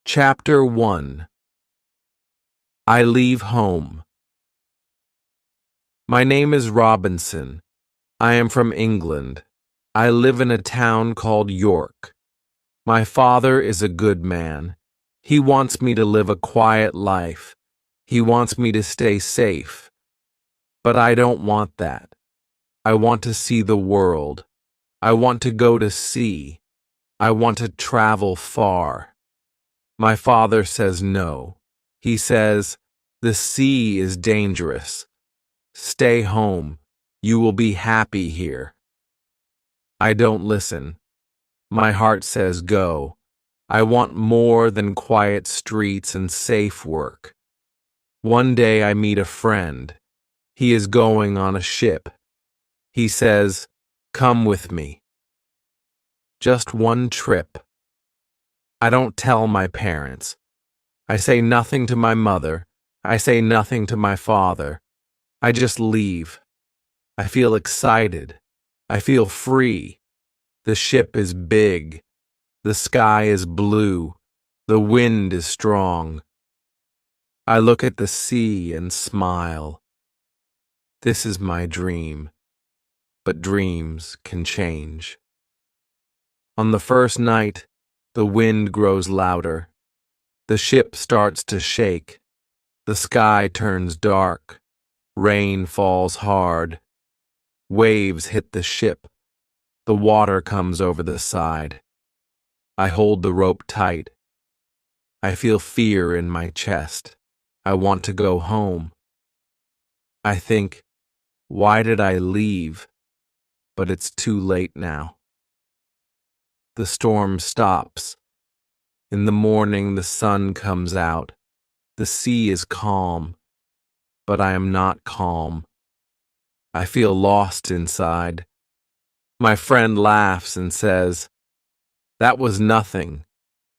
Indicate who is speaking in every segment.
Speaker 1: Chapter 1. I Leave Home. My name is Robinson. I am from England. I live in a town called York. My father is a good man. He wants me to live a quiet life. He wants me to stay safe. But I don't want that. I want to see the world. I want to go to sea. I want to travel far. My father says no. He says, "The sea is dangerous. Stay home. You will be happy here." I don't listen. My heart says go. I want more than quiet streets and safe work. One day I meet a friend. He is going on a ship. He says, "Come with me." Just one trip. I don't tell my parents. I say nothing to my mother. I say nothing to my father. I just leave. I feel excited. I feel free. The ship is big. The sky is blue. The wind is strong. I look at the sea and smile. This is my dream. But dreams can change. On the first night, the wind grows louder. The ship starts to shake. The sky turns dark. Rain falls hard. Waves hit the ship. The water comes over the side. I hold the rope tight. I feel fear in my chest. I want to go home. I think, why did I leave? But it's too late now. The storm stops. In the morning, the sun comes out. The sea is calm, but I am not calm. I feel lost inside. My friend laughs and says, "That was nothing.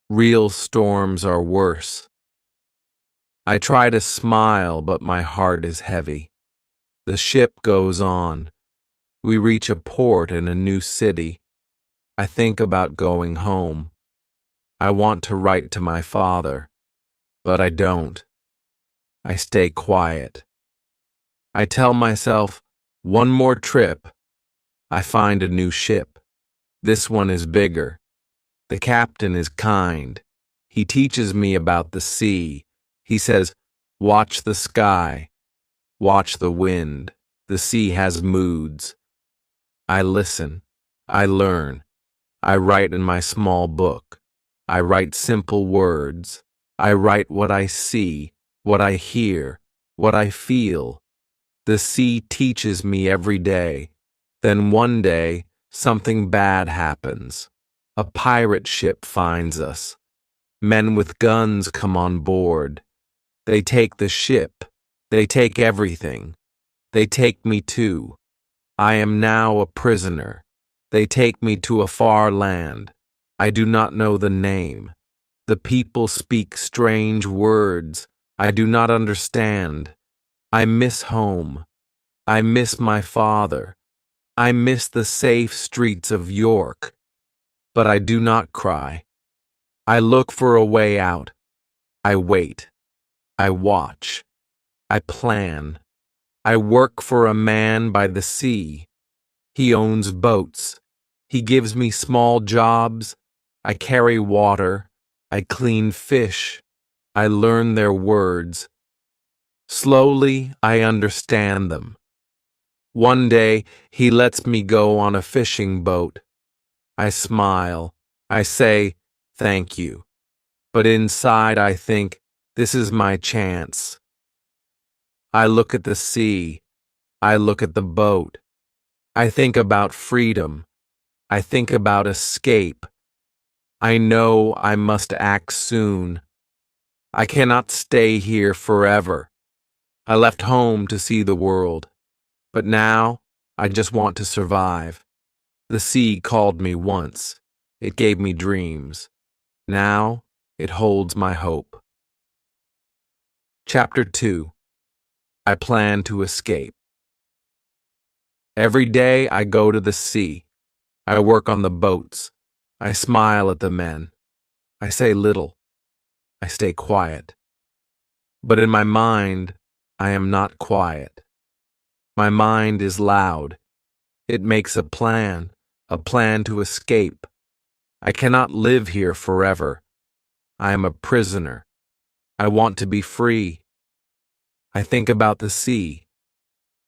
Speaker 1: Real storms are worse." I try to smile, but my heart is heavy. The ship goes on. We reach a port in a new city. I think about going home. I want to write to my father, but I don't. I stay quiet. I tell myself, one more trip. I find a new ship. This one is bigger. The captain is kind. He teaches me about the sea. He says, "Watch the sky. Watch the wind. The sea has moods." I listen. I learn. I write in my small book. I write simple words. I write what I see, what I hear, what I feel. The sea teaches me every day. Then one day, something bad happens. A pirate ship finds us. Men with guns come on board. They take the ship. They take everything. They take me too. I am now a prisoner. They take me to a far land. I do not know the name. The people speak strange words. I do not understand. I miss home. I miss my father. I miss the safe streets of York. But I do not cry. I look for a way out. I wait. I watch. I plan. I work for a man by the sea. He owns boats. He gives me small jobs. I carry water. I clean fish. I learn their words. Slowly, I understand them. One day, he lets me go on a fishing boat. I smile. I say, "Thank you." But inside, I think, this is my chance. I look at the sea. I look at the boat. I think about freedom. I think about escape. I know I must act soon. I cannot stay here forever. I left home to see the world. But now, I just want to survive. The sea called me once. It gave me dreams. Now, it holds my hope. Chapter 2. I plan to escape. Every day I go to the sea. I work on the boats. I smile at the men. I say little. I stay quiet. But in my mind, I am not quiet. My mind is loud. It makes a plan to escape. I cannot live here forever. I am a prisoner. I want to be free. I think about the sea.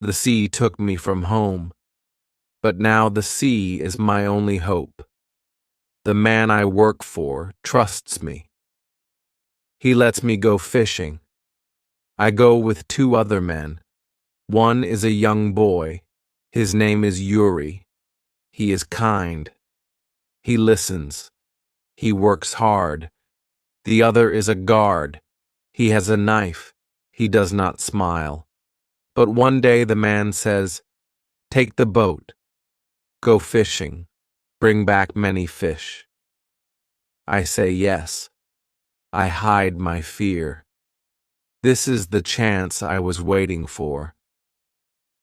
Speaker 1: The sea took me from home. But now the sea is my only hope. The man I work for trusts me. He lets me go fishing. I go with 2 other men. One is a young boy. His name is Yuri. He is kind. He listens. He works hard. The other is a guard. He has a knife. He does not smile. But one day the man says, "Take the boat. Go fishing. Bring back many fish." I say yes. I hide my fear. This is the chance I was waiting for.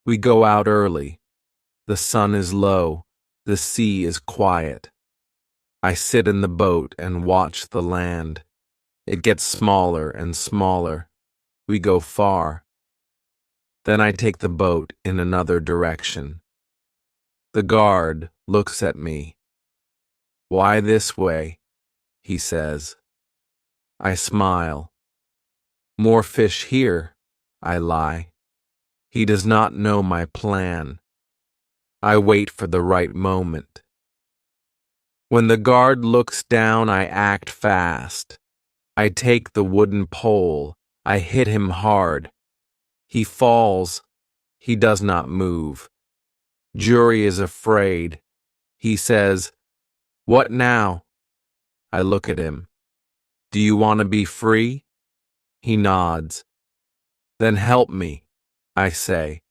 Speaker 1: We go out early. The sun is low. The sea is quiet. I sit in the boat and watch the land. It gets smaller and smaller. We go far. Then I take the boat in another direction. The guard looks at me. "Why this way?" he says. I smile. "More fish here," I lie. He does not know my plan. I wait for the right moment. When the guard looks down, I act fast. I take the wooden pole. I hit him hard. He falls. He does not move. Jury is afraid. He says, "What now?" I look at him. "Do you want to be free?" He nods. "Then help me," I say.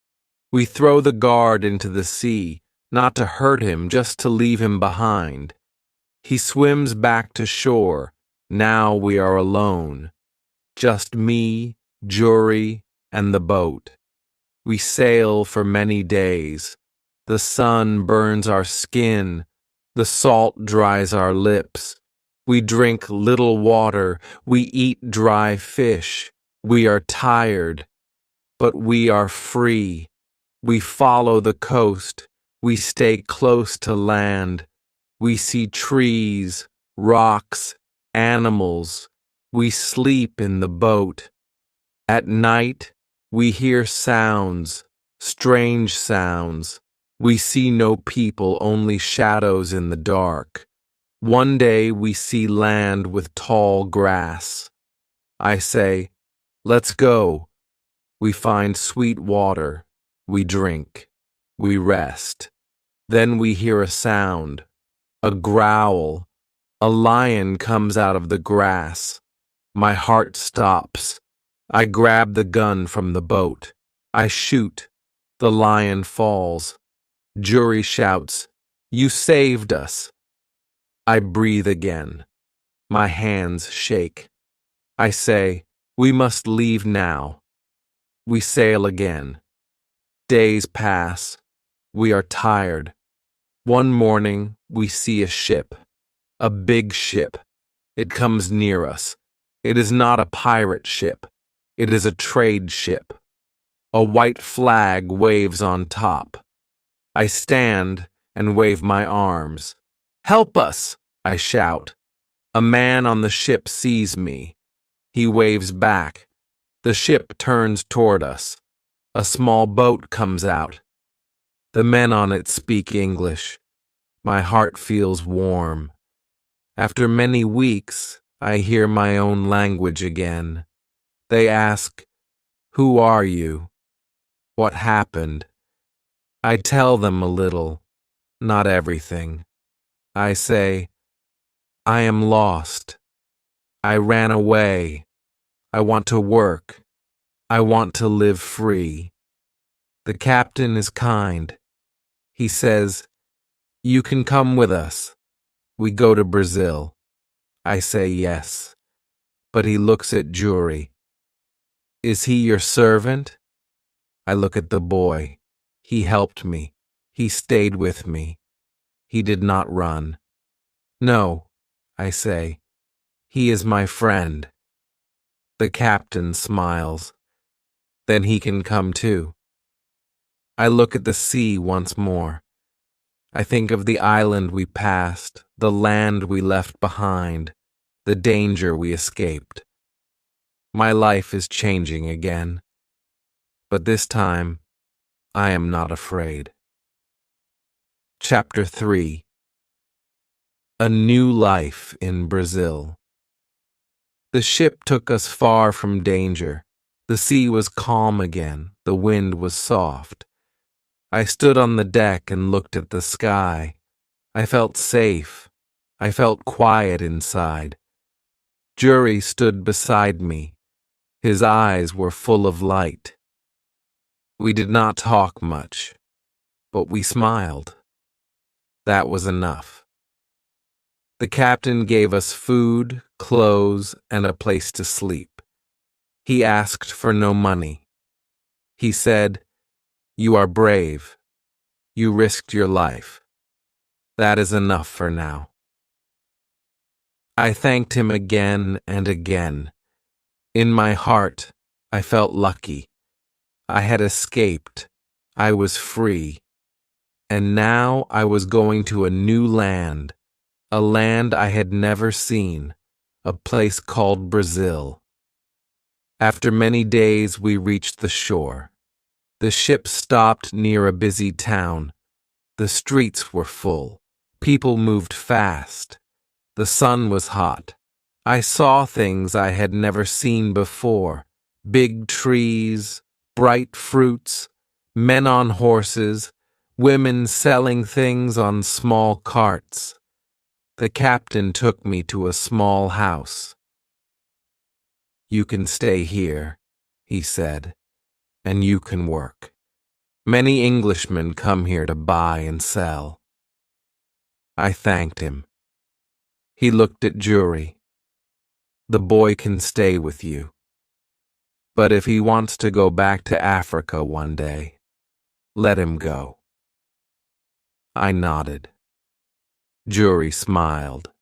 Speaker 1: We throw the guard into the sea, not to hurt him, just to leave him behind. He swims back to shore. Now we are alone. Just me, Jury, and the boat. We sail for many days. The sun burns our skin. The salt dries our lips. We drink little water. We eat dry fish. We are tired, but we are free. We follow the coast. We stay close to land. We see trees, rocks, animals. We sleep in the boat. At night, we hear sounds, strange sounds. We see no people, only shadows in the dark. One day we see land with tall grass. I say, "Let's go." We find sweet water. We drink. We rest. Then we hear a sound, a growl. A lion comes out of the grass. My heart stops. I grab the gun from the boat. I shoot. The lion falls. Jury shouts, "You saved us." I breathe again. My hands shake. I say, "We must leave now." We sail again. Days pass. We are tired. One morning, we see a ship. A big ship. It comes near us. It is not a pirate ship. It is a trade ship. A white flag waves on top. I stand and wave my arms. "Help us!" I shout. A man on the ship sees me. He waves back. The ship turns toward us. A small boat comes out. The men on it speak English. My heart feels warm. After many weeks, I hear my own language again. They ask, "Who are you? What happened?" I tell them a little, not everything. I say, "I am lost. I ran away. I want to work. I want to live free." The captain is kind. He says, "You can come with us. We go to Brazil." I say yes, but he looks at Jury. "Is he your servant?" I look at the boy. He helped me. He stayed with me. He did not run. "No," I say. "He is my friend. The captain smiles. Then he can come too. I look at the sea once more. I think of the island we passed, the land we left behind, the danger we escaped. My life is changing again. But this time, I am not afraid. Chapter 3. A New Life in Brazil. The ship took us far from danger. The sea was calm again. The wind was soft. I stood on the deck and looked at the sky. I felt safe. I felt quiet inside. Jury stood beside me. His eyes were full of light. We did not talk much, but we smiled. That was enough. The captain gave us food, clothes, and a place to sleep. He asked for no money. He said, "You are brave. You risked your life. That is enough for now." I thanked him again and again. In my heart, I felt lucky. I had escaped. I was free. And now I was going to a new land, a land I had never seen, a place called Brazil. After many days, we reached the shore. The ship stopped near a busy town. The streets were full. People moved fast. The sun was hot. I saw things I had never seen before. Big trees, bright fruits, men on horses, women selling things on small carts. The captain took me to a small house. "You can stay here," he said, "and you can work. Many Englishmen come here to buy and sell." I thanked him. He looked at Jury. "The boy can stay with you. But if he wants to go back to Africa one day, let him go." I nodded. Jury smiled.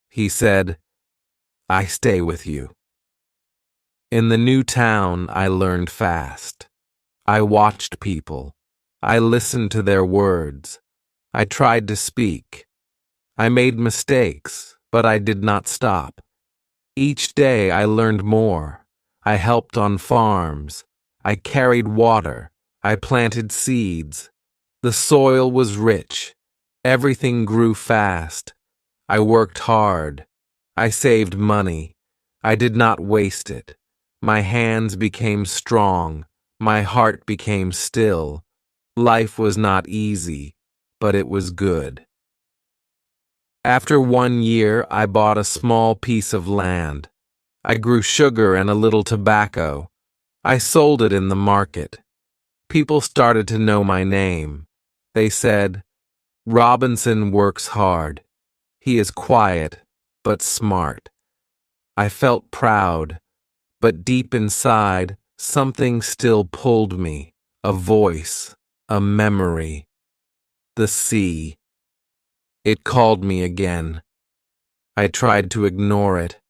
Speaker 1: He said, "I stay with you." In the new town, I learned fast. I watched people. I listened to their words. I tried to speak. I made mistakes, but I did not stop. Each day I learned more. I helped on farms. I carried water. I planted seeds. The soil was rich. Everything grew fast. I worked hard. I saved money. I did not waste it. My hands became strong. My heart became still. Life was not easy, but it was good. After 1 year, I bought a small piece of land. I grew sugar and a little tobacco. I sold it in the market. People started to know my name. They said, "Robinson works hard. He is quiet, but smart." I felt proud, but deep inside, something still pulled me. A voice, a memory. The sea. It called me again. I tried to ignore it.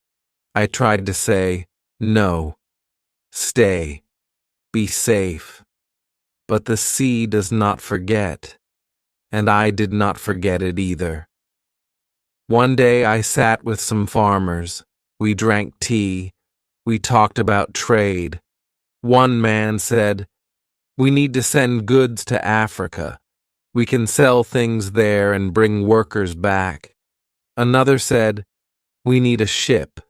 Speaker 1: I tried to say, "No, stay, be safe." But the sea does not forget, and I did not forget it either. One day I sat with some farmers. We drank tea. We talked about trade. One man said, "We need to send goods to Africa. We can sell things there and bring workers back." Another said, "We need a ship.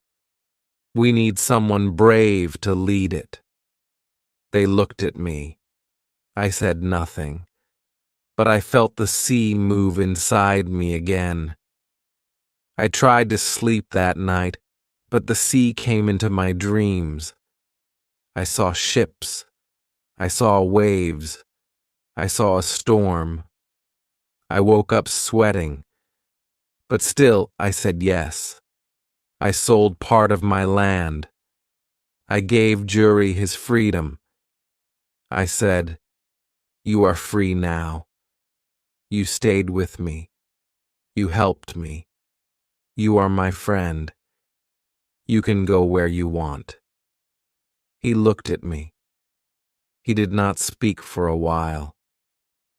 Speaker 1: We need someone brave to lead it." They looked at me. I said nothing, but I felt the sea move inside me again. I tried to sleep that night, but the sea came into my dreams. I saw ships. I saw waves. I saw a storm. I woke up sweating, but still I said yes. I sold part of my land. I gave Jury his freedom. I said, "You are free now. You stayed with me. You helped me. You are my friend. You can go where you want." He looked at me. He did not speak for a while.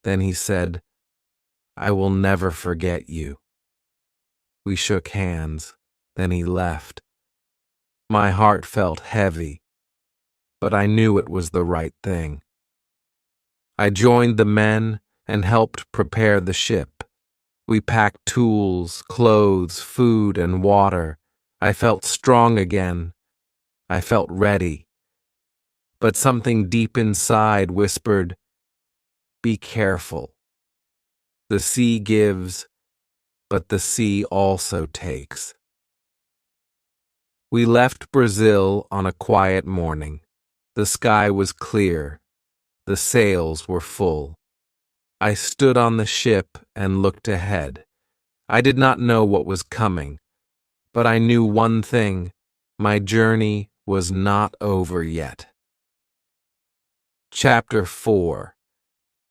Speaker 1: Then he said, "I will never forget you." We shook hands. Then he left. My heart felt heavy, but I knew it was the right thing. I joined the men and helped prepare the ship. We packed tools, clothes, food, and water. I felt strong again. I felt ready. But something deep inside whispered, "Be careful. The sea gives, but the sea also takes." We left Brazil on a quiet morning. The sky was clear. The sails were full. I stood on the ship and looked ahead. I did not know what was coming, but I knew one thing: my journey was not over yet. Chapter 4: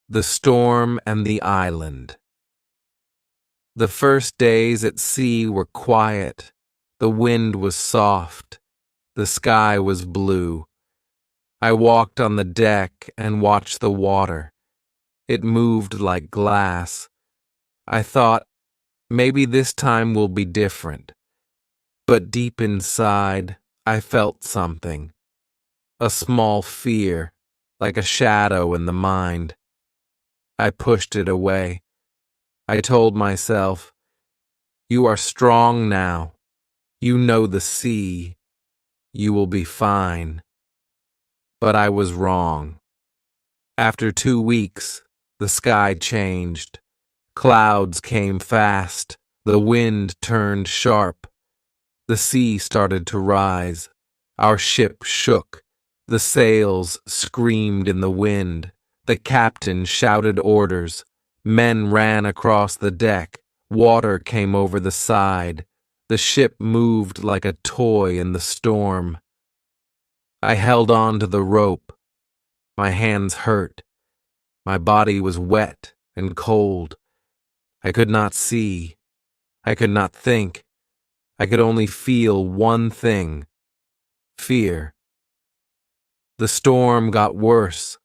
Speaker 1: The Storm and the Island. The first days at sea were quiet. The wind was soft. The sky was blue. I walked on the deck and watched the water. It moved like glass. I thought, maybe this time will be different. But deep inside, I felt something. A small fear, like a shadow in the mind. I pushed it away. I told myself, "You are strong now. You know the sea. You will be fine." But I was wrong. After 2 weeks, the sky changed. Clouds came fast. The wind turned sharp. The sea started to rise. Our ship shook. The sails screamed in the wind. The captain shouted orders. Men ran across the deck. Water came over the side. The ship moved like a toy in the storm. I held on to the rope. My hands hurt. My body was wet and cold. I could not see. I could not think. I could only feel one thing: fear. The storm got worse.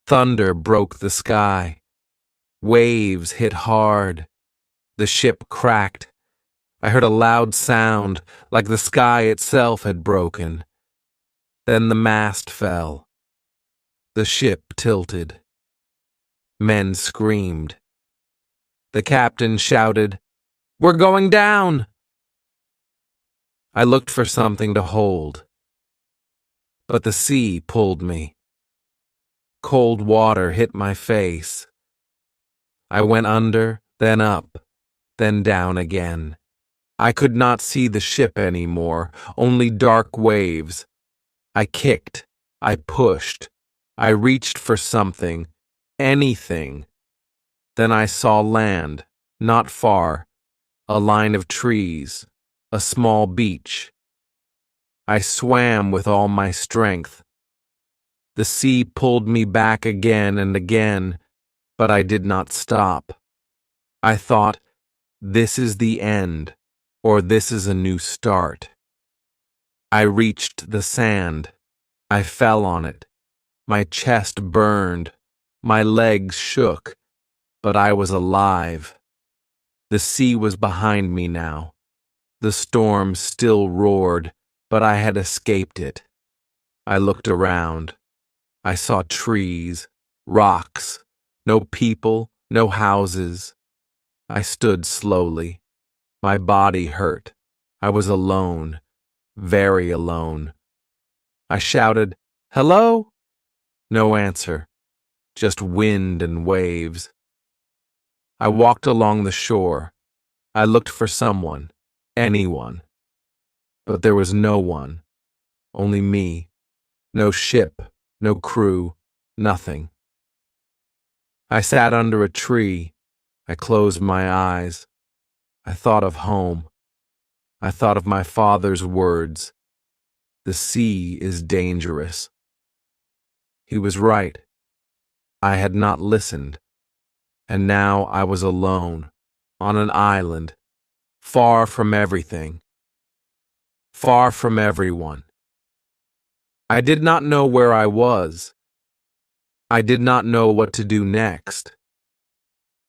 Speaker 1: Thunder broke the sky. Waves hit hard. The ship cracked. I heard a loud sound, like the sky itself had broken. Then the mast fell. The ship tilted. Men screamed. The captain shouted, "We're going down!" I looked for something to hold, but the sea pulled me. Cold water hit my face. I went under, then up, then down again. I could not see the ship anymore, only dark waves. I kicked. I pushed. I reached for something, anything. Then I saw land, not far, a line of trees, a small beach. I swam with all my strength. The sea pulled me back again and again, but I did not stop. I thought, this is the end, or this is a new start. I reached the sand. I fell on it. My chest burned. My legs shook, but I was alive. The sea was behind me now. The storm still roared, but I had escaped it. I looked around. I saw trees, rocks, no people, no houses. I stood slowly. My body hurt. I was alone, very alone. I shouted, "Hello?" No answer, just wind and waves. I walked along the shore. I looked for someone, anyone. But there was no one, only me. No ship, no crew, nothing. I sat under a tree. I closed my eyes. I thought of home. I thought of my father's words. The sea is dangerous. He was right. I had not listened. And now I was alone, on an island, far from everything, far from everyone. I did not know where I was. I did not know what to do next.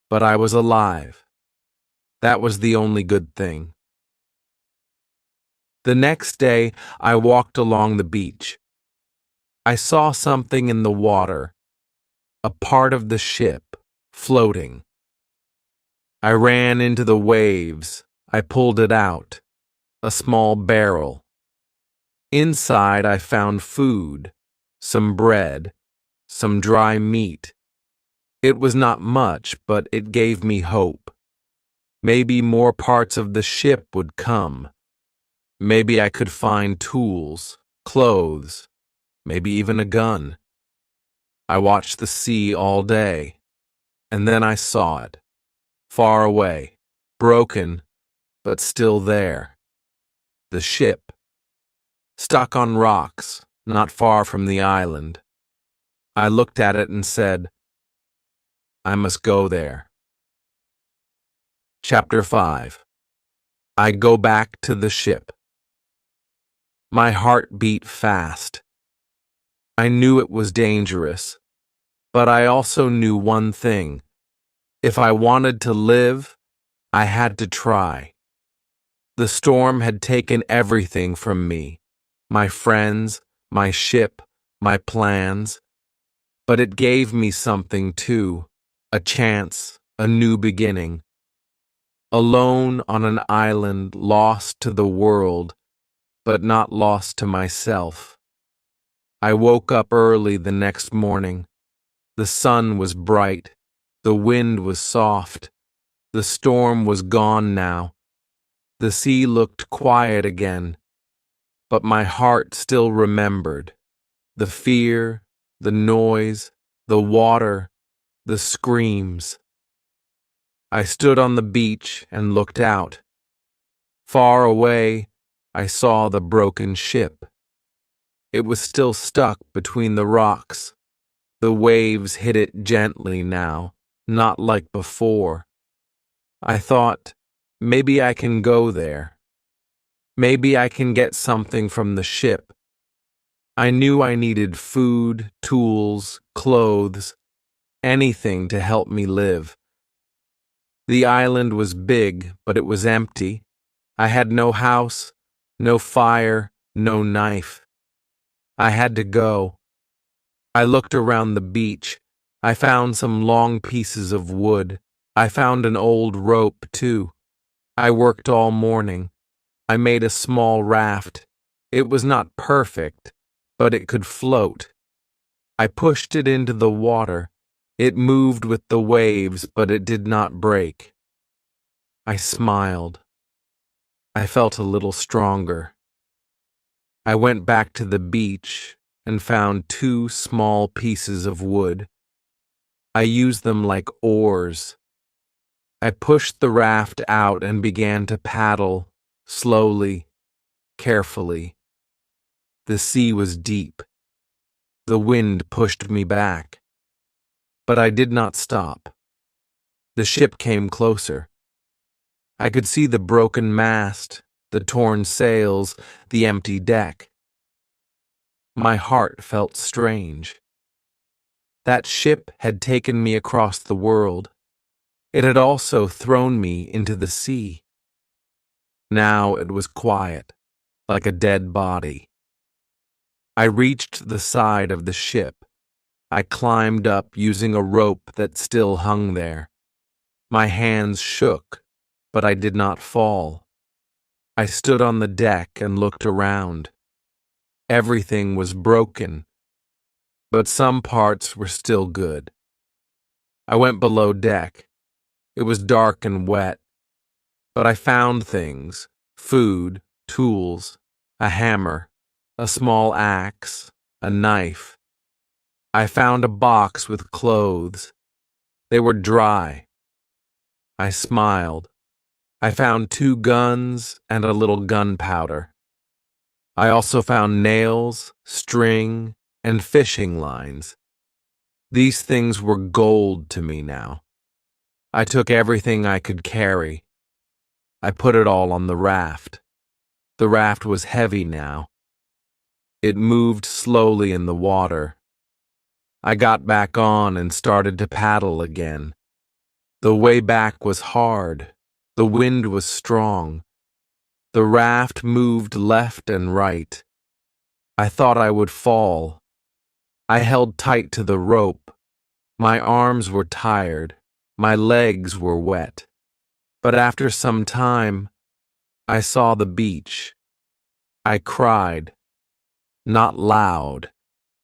Speaker 1: But I was alive. That was the only good thing. The next day, I walked along the beach. I saw something in the water, a part of the ship, floating. I ran into the waves. I pulled it out, a small barrel. Inside, I found food, some bread, some dry meat. It was not much, but it gave me hope. Maybe more parts of the ship would come. Maybe I could find tools, clothes, maybe even a gun. I watched the sea all day, and then I saw it, far away, broken, but still there. The ship, stuck on rocks, not far from the island. I looked at it and said, I must go there. Chapter 5. I go back to the ship. My heart beat fast. I knew it was dangerous, but I also knew one thing. If I wanted to live, I had to try. The storm had taken everything from me, my friends, my ship, my plans. But it gave me something too, a chance, a new beginning. Alone on an island, lost to the world, but not lost to myself. I woke up early the next morning. The sun was bright, the wind was soft, the storm was gone now. The sea looked quiet again, but my heart still remembered. The fear, the noise, the water, the screams. I stood on the beach and looked out. Far away, I saw the broken ship. It was still stuck between the rocks. The waves hit it gently now, not like before. I thought, maybe I can go there. Maybe I can get something from the ship. I knew I needed food, tools, clothes, anything to help me live. The island was big, but it was empty. I had no house, no fire, no knife. I had to go. I looked around the beach. I found some long pieces of wood. I found an old rope, too. I worked all morning. I made a small raft. It was not perfect, but it could float. I pushed it into the water. It moved with the waves, but it did not break. I smiled. I felt a little stronger. I went back to the beach and found 2 small pieces of wood. I used them like oars. I pushed the raft out and began to paddle, slowly, carefully. The sea was deep. The wind pushed me back. But I did not stop. The ship came closer. I could see the broken mast, the torn sails, the empty deck. My heart felt strange. That ship had taken me across the world. It had also thrown me into the sea. Now it was quiet, like a dead body. I reached the side of the ship. I climbed up using a rope that still hung there. My hands shook, but I did not fall. I stood on the deck and looked around. Everything was broken, but some parts were still good. I went below deck. It was dark and wet, but I found things: food, tools, a hammer, a small axe, a knife. I found a box with clothes. They were dry. I smiled. I found 2 guns and a little gunpowder. I also found nails, string, and fishing lines. These things were gold to me now. I took everything I could carry. I put it all on the raft. The raft was heavy now. It moved slowly in the water. I got back on and started to paddle again. The way back was hard. The wind was strong. The raft moved left and right. I thought I would fall. I held tight to the rope. My arms were tired. My legs were wet. But after some time, I saw the beach. I cried. Not loud,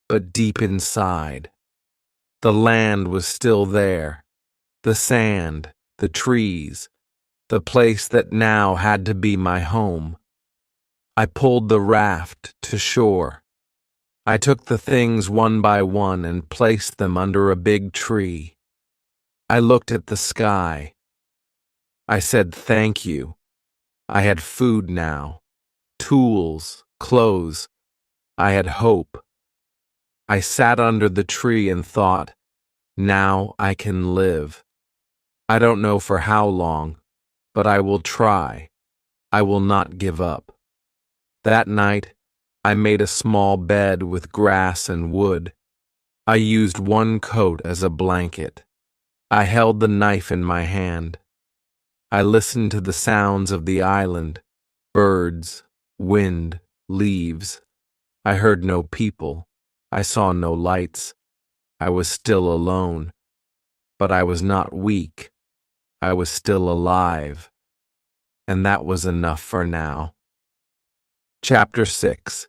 Speaker 1: but deep inside. The land was still there. The sand, the trees, the place that now had to be my home. I pulled the raft to shore. I took the things one by one and placed them under a big tree. I looked at the sky. I said thank you. I had food now, tools, clothes. I had hope. I sat under the tree and thought, now I can live. I don't know for how long, but I will try. I will not give up. That night, I made a small bed with grass and wood. I used one coat as a blanket. I held the knife in my hand. I listened to the sounds of the island, birds, wind, leaves. I heard no people. I saw no lights. I was still alone. But I was not weak. I was still alive. And that was enough for now. Chapter 6.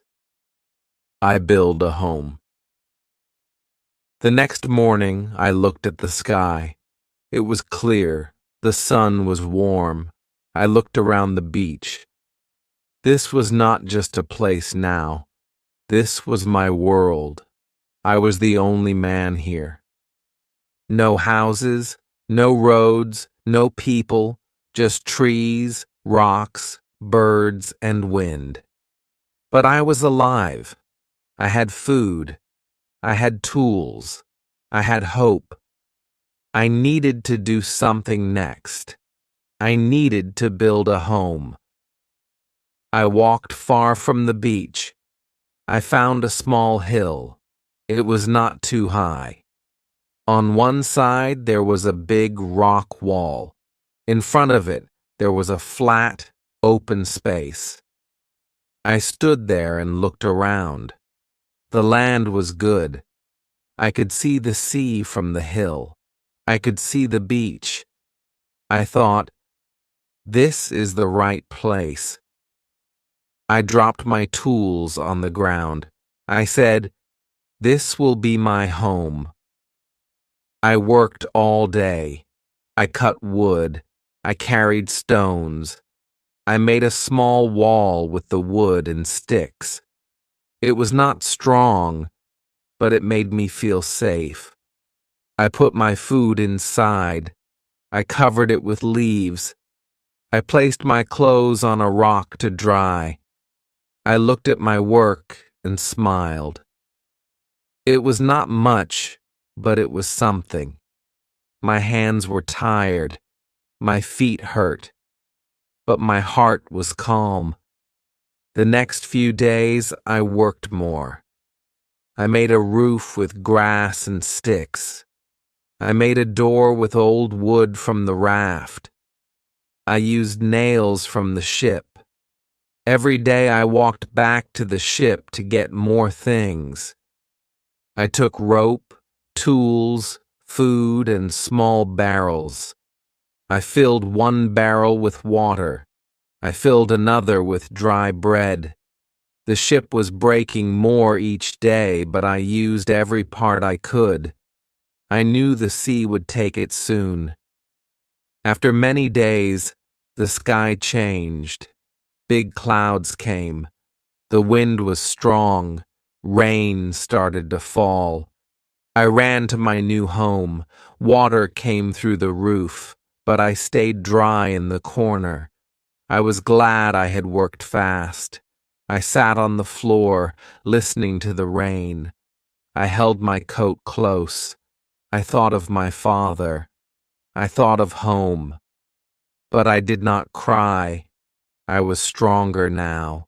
Speaker 1: I Build a Home. The next morning, I looked at the sky. It was clear. The sun was warm. I looked around the beach. This was not just a place now. This was my world. I was the only man here. No houses, no roads, no people, just trees, rocks, birds, and wind. But I was alive. I had food. I had tools. I had hope. I needed to do something next. I needed to build a home. I walked far from the beach. I found a small hill. It was not too high. On one side, there was a big rock wall. In front of it, there was a flat, open space. I stood there and looked around. The land was good. I could see the sea from the hill. I could see the beach. I thought, this is the right place. I dropped my tools on the ground. I said, this will be my home. I worked all day. I cut wood. I carried stones. I made a small wall with the wood and sticks. It was not strong, but it made me feel safe. I put my food inside. I covered it with leaves. I placed my clothes on a rock to dry. I looked at my work and smiled. It was not much, but it was something. My hands were tired. My feet hurt. But my heart was calm. The next few days, I worked more. I made a roof with grass and sticks. I made a door with old wood from the raft. I used nails from the ship. Every day I walked back to the ship to get more things. I took rope, tools, food, and small barrels. I filled one barrel with water. I filled another with dry bread. The ship was breaking more each day, but I used every part I could. I knew the sea would take it soon. After many days, the sky changed. Big clouds came. The wind was strong. Rain started to fall. I ran to my new home. Water came through the roof, but I stayed dry in the corner. I was glad I had worked fast. I sat on the floor, listening to the rain. I held my coat close. I thought of my father. I thought of home. But I did not cry. I was stronger now.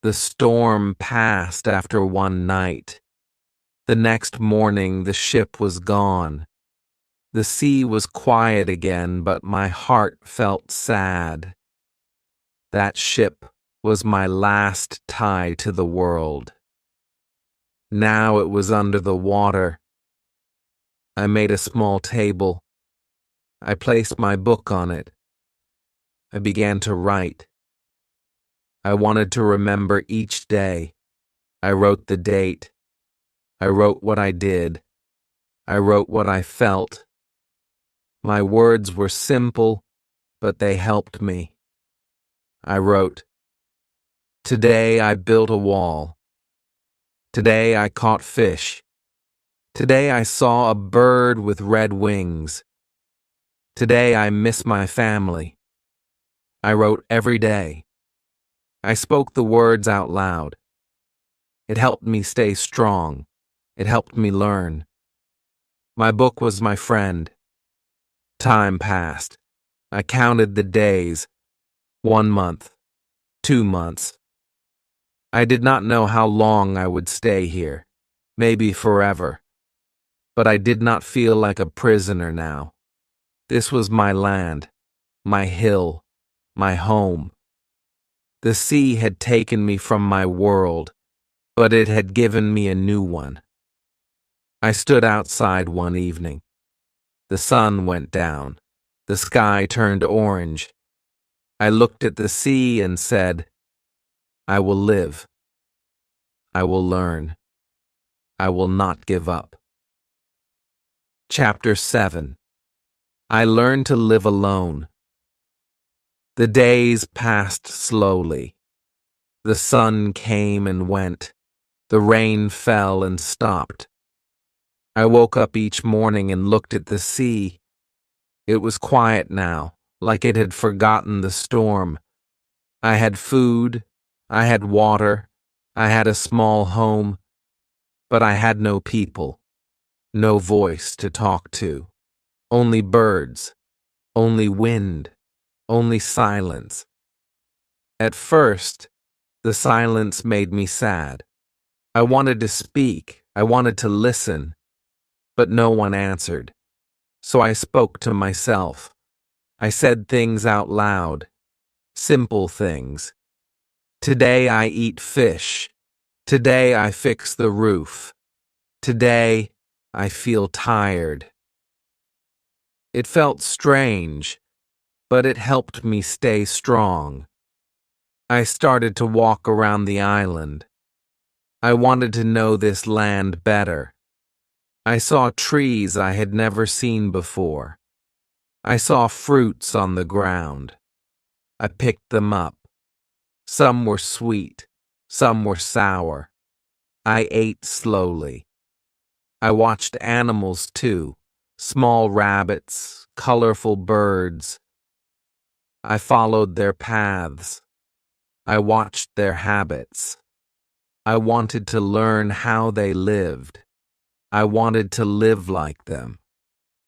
Speaker 1: The storm passed after one night. The next morning the ship was gone. The sea was quiet again, but my heart felt sad. That ship was my last tie to the world. Now it was under the water. I made a small table. I placed my book on it. I began to write. I wanted to remember each day. I wrote the date. I wrote what I did. I wrote what I felt. My words were simple, but they helped me. I wrote, "Today I built a wall. Today I caught fish. Today I saw a bird with red wings. Today I miss my family." I wrote every day. I spoke the words out loud. It helped me stay strong. It helped me learn. My book was my friend. Time passed. I counted the days. 1 month. 2 months. I did not know how long I would stay here. Maybe forever. But I did not feel like a prisoner now. This was my land, my hill, my home. The sea had taken me from my world, but it had given me a new one. I stood outside one evening. The sun went down. The sky turned orange. I looked at the sea and said, "I will live. I will learn. I will not give up." Chapter 7. I learned to live alone. The days passed slowly. The sun came and went. The rain fell and stopped. I woke up each morning and looked at the sea. It was quiet now, like it had forgotten the storm. I had food. I had water. I had a small home. But I had no people. No voice to talk to. Only birds. Only wind. Only silence. At first, the silence made me sad. I wanted to speak. I wanted to listen. But no one answered. So I spoke to myself. I said things out loud. Simple things. Today I eat fish. Today I fix the roof. Today I feel tired. It felt strange, but it helped me stay strong. I started to walk around the island. I wanted to know this land better. I saw trees I had never seen before. I saw fruits on the ground. I picked them up. Some were sweet, some were sour. I ate slowly. I watched animals too, small rabbits, colorful birds. I followed their paths. I watched their habits. I wanted to learn how they lived. I wanted to live like them,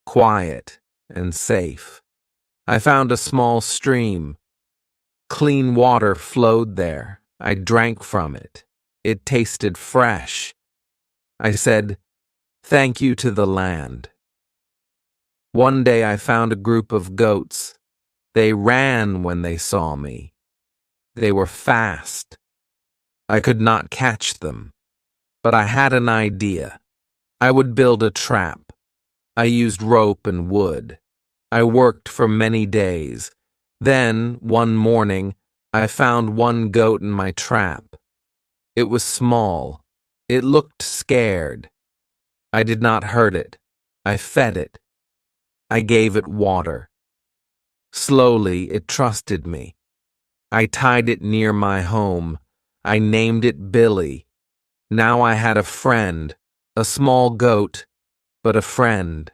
Speaker 1: quiet and safe. I found a small stream. Clean water flowed there. I drank from it. It tasted fresh. I said, "Thank you to the land." One day I found a group of goats. They ran when they saw me. They were fast. I could not catch them, but I had an idea. I would build a trap. I used rope and wood. I worked for many days. Then, one morning, I found one goat in my trap. It was small. It looked scared. I did not hurt it. I fed it. I gave it water. Slowly, it trusted me. I tied it near my home. I named it Billy. Now I had a friend, a small goat, but a friend.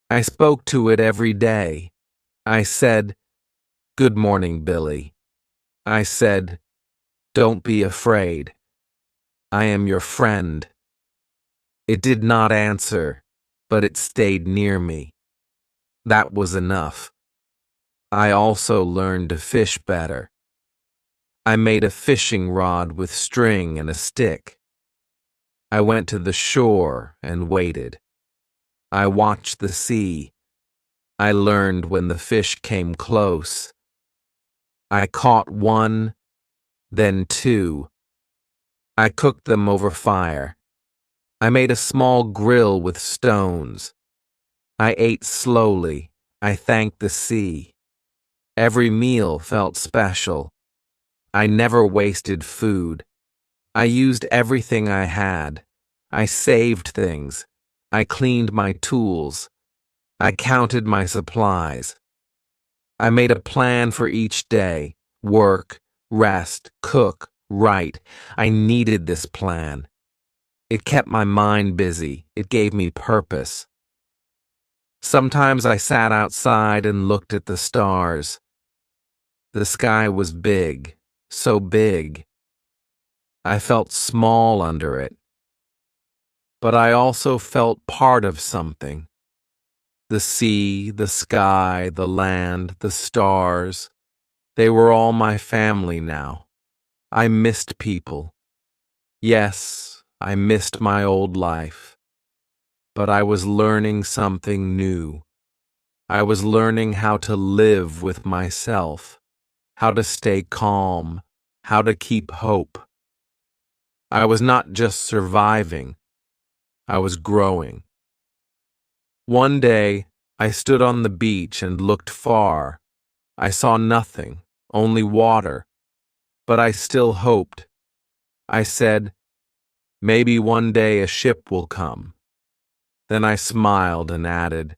Speaker 1: I spoke to it every day. I said, "Good morning, Billy." I said, "Don't be afraid. I am your friend." It did not answer, but it stayed near me. That was enough. I also learned to fish better. I made a fishing rod with string and a stick. I went to the shore and waited. I watched the sea. I learned when the fish came close. I caught one, then two. I cooked them over fire. I made a small grill with stones. I ate slowly. I thanked the sea. Every meal felt special. I never wasted food. I used everything I had. I saved things. I cleaned my tools. I counted my supplies. I made a plan for each day. Work, rest, cook, write. I needed this plan. It kept my mind busy. It gave me purpose. Sometimes I sat outside and looked at the stars. The sky was big, so big. I felt small under it. But I also felt part of something. The sea, the sky, the land, the stars. They were all my family now. I missed people. Yes, I missed my old life. But I was learning something new. I was learning how to live with myself, how to stay calm, how to keep hope. I was not just surviving, I was growing. One day, I stood on the beach and looked far. I saw nothing, only water, but I still hoped. I said, maybe one day a ship will come. Then I smiled and added,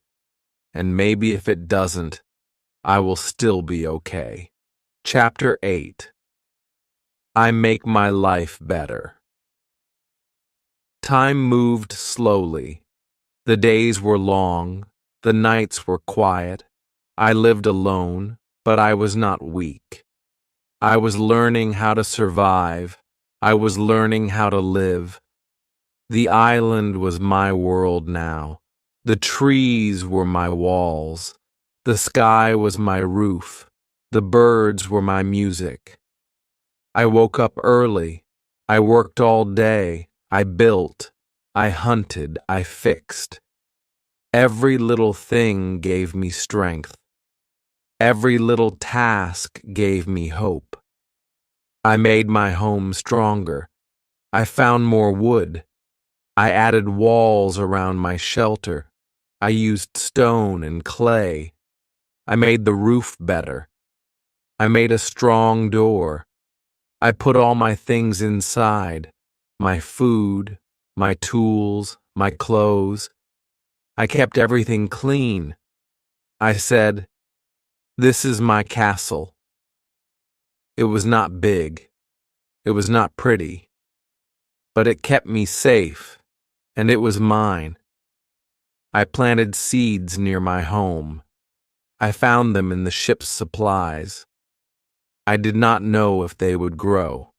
Speaker 1: and maybe if it doesn't, I will still be okay. Chapter 8. I make my life better. Time moved slowly. The days were long, the nights were quiet. I lived alone, but I was not weak. I was learning how to survive. I was learning how to live. The island was my world now. The trees were my walls. The sky was my roof. The birds were my music. I woke up early. I worked all day. I built. I hunted. I fixed. Every little thing gave me strength. Every little task gave me hope. I made my home stronger. I found more wood. I added walls around my shelter. I used stone and clay. I made the roof better. I made a strong door. I put all my things inside, my food, my tools, my clothes. I kept everything clean. I said, "This is my castle." It was not big. It was not pretty. But it kept me safe, and it was mine. I planted seeds near my home. I found them in the ship's supplies. I did not know if they would grow.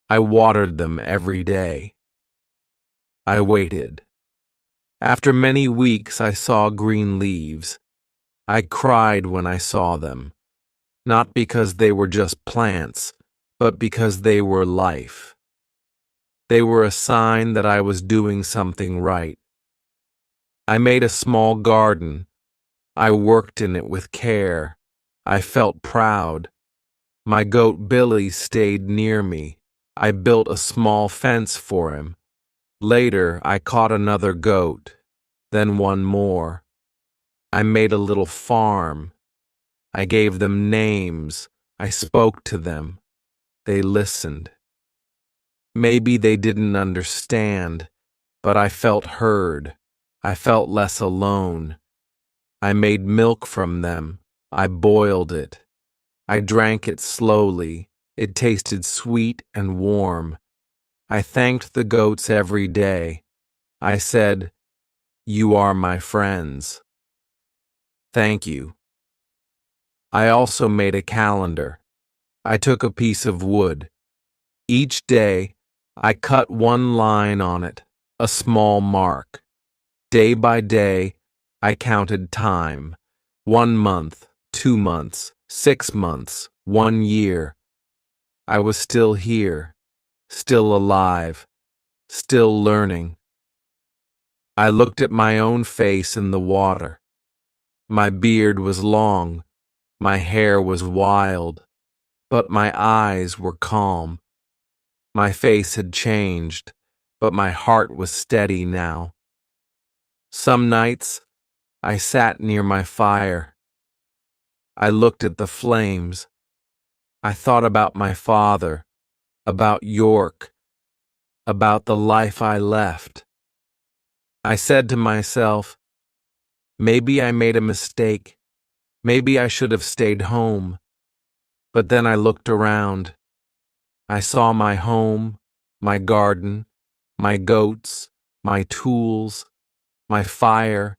Speaker 1: I watered them every day. I waited. After many weeks, I saw green leaves. I cried when I saw them, not because they were just plants, but because they were life. They were a sign that I was doing something right. I made a small garden. I worked in it with care. I felt proud. My goat Billy stayed near me. I built a small fence for him. Later, I caught another goat, then one more. I made a little farm. I gave them names. I spoke to them. They listened. Maybe they didn't understand, but I felt heard. I felt less alone. I made milk from them. I boiled it. I drank it slowly. It tasted sweet and warm. I thanked the goats every day. I said, "You are my friends." Thank you. I also made a calendar. I took a piece of wood. Each day, I cut one line on it, a small mark. Day by day, I counted time. 1 month, 2 months, 6 months, 1 year. I was still here, still alive, still learning. I looked at my own face in the water. My beard was long, my hair was wild, but my eyes were calm. My face had changed, but my heart was steady now. Some nights, I sat near my fire. I looked at the flames. I thought about my father, about York, about the life I left. I said to myself, maybe I made a mistake. Maybe I should have stayed home. But then I looked around. I saw my home, my garden, my goats, my tools, my fire,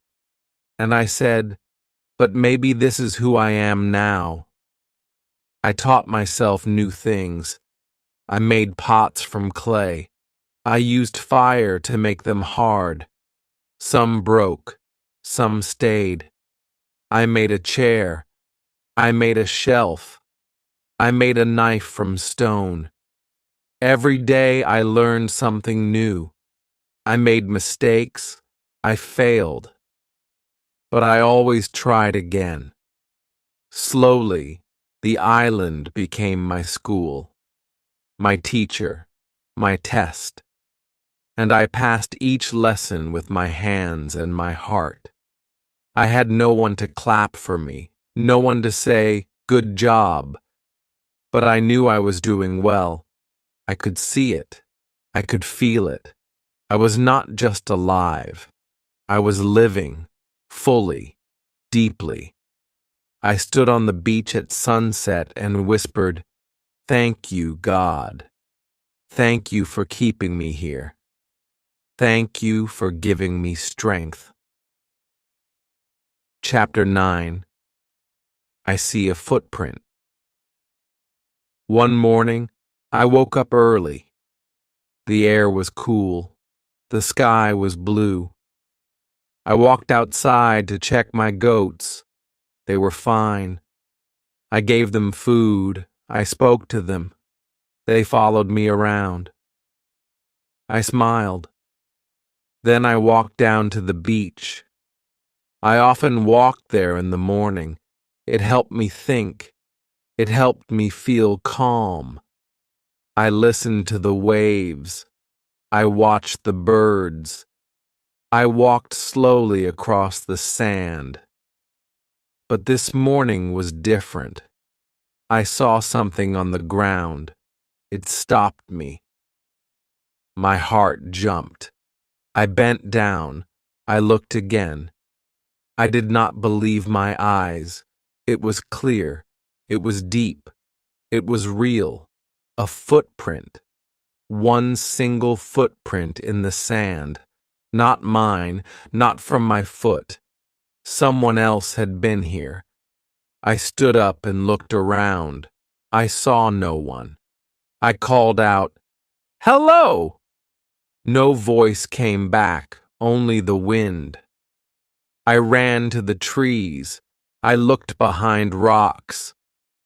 Speaker 1: and I said, but maybe this is who I am now. I taught myself new things. I made pots from clay. I used fire to make them hard. Some broke, some stayed. I made a chair. I made a shelf. I made a knife from stone. Every day I learned something new. I made mistakes. I failed. But I always tried again. Slowly, the island became my school, my teacher, my test, and I passed each lesson with my hands and my heart. I had no one to clap for me, no one to say, "Good job," but I knew I was doing well. I could see it. I could feel it. I was not just alive. I was living, fully, deeply. I stood on the beach at sunset and whispered, "Thank you, God. Thank you for keeping me here. Thank you for giving me strength." Chapter 9. I see a footprint. One morning, I woke up early. The air was cool. The sky was blue. I walked outside to check my goats. They were fine. I gave them food. I spoke to them. They followed me around. I smiled. Then I walked down to the beach. I often walked there in the morning. It helped me think. It helped me feel calm. I listened to the waves. I watched the birds. I walked slowly across the sand. But this morning was different. I saw something on the ground. It stopped me. My heart jumped. I bent down. I looked again. I did not believe my eyes. It was clear. It was deep. It was real. A footprint. One single footprint in the sand. Not mine, not from my foot. Someone else had been here. I stood up and looked around. I saw no one. I called out, "Hello!" No voice came back, only the wind. I ran to the trees. I looked behind rocks.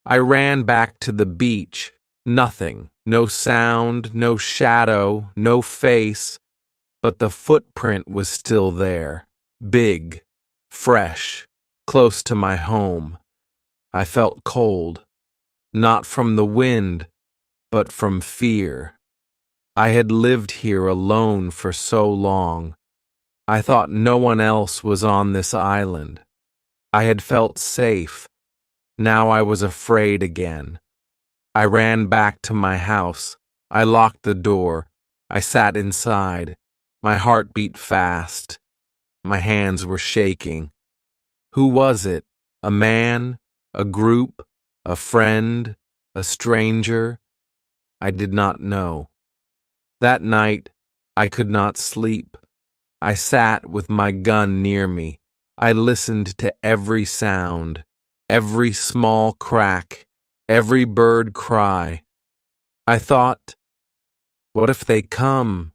Speaker 1: I ran back to the beach. Nothing, no sound, no shadow, no face, but the footprint was still there, big, fresh, close to my home. I felt cold, not from the wind, but from fear. I had lived here alone for so long. I thought no one else was on this island. I had felt safe. Now I was afraid again. I ran back to my house. I locked the door. I sat inside. My heart beat fast. My hands were shaking. Who was it? A man? A group? A friend? A stranger? I did not know. That night, I could not sleep. I sat with my gun near me. I listened to every sound, every small crack, every bird cry. I thought, what if they come?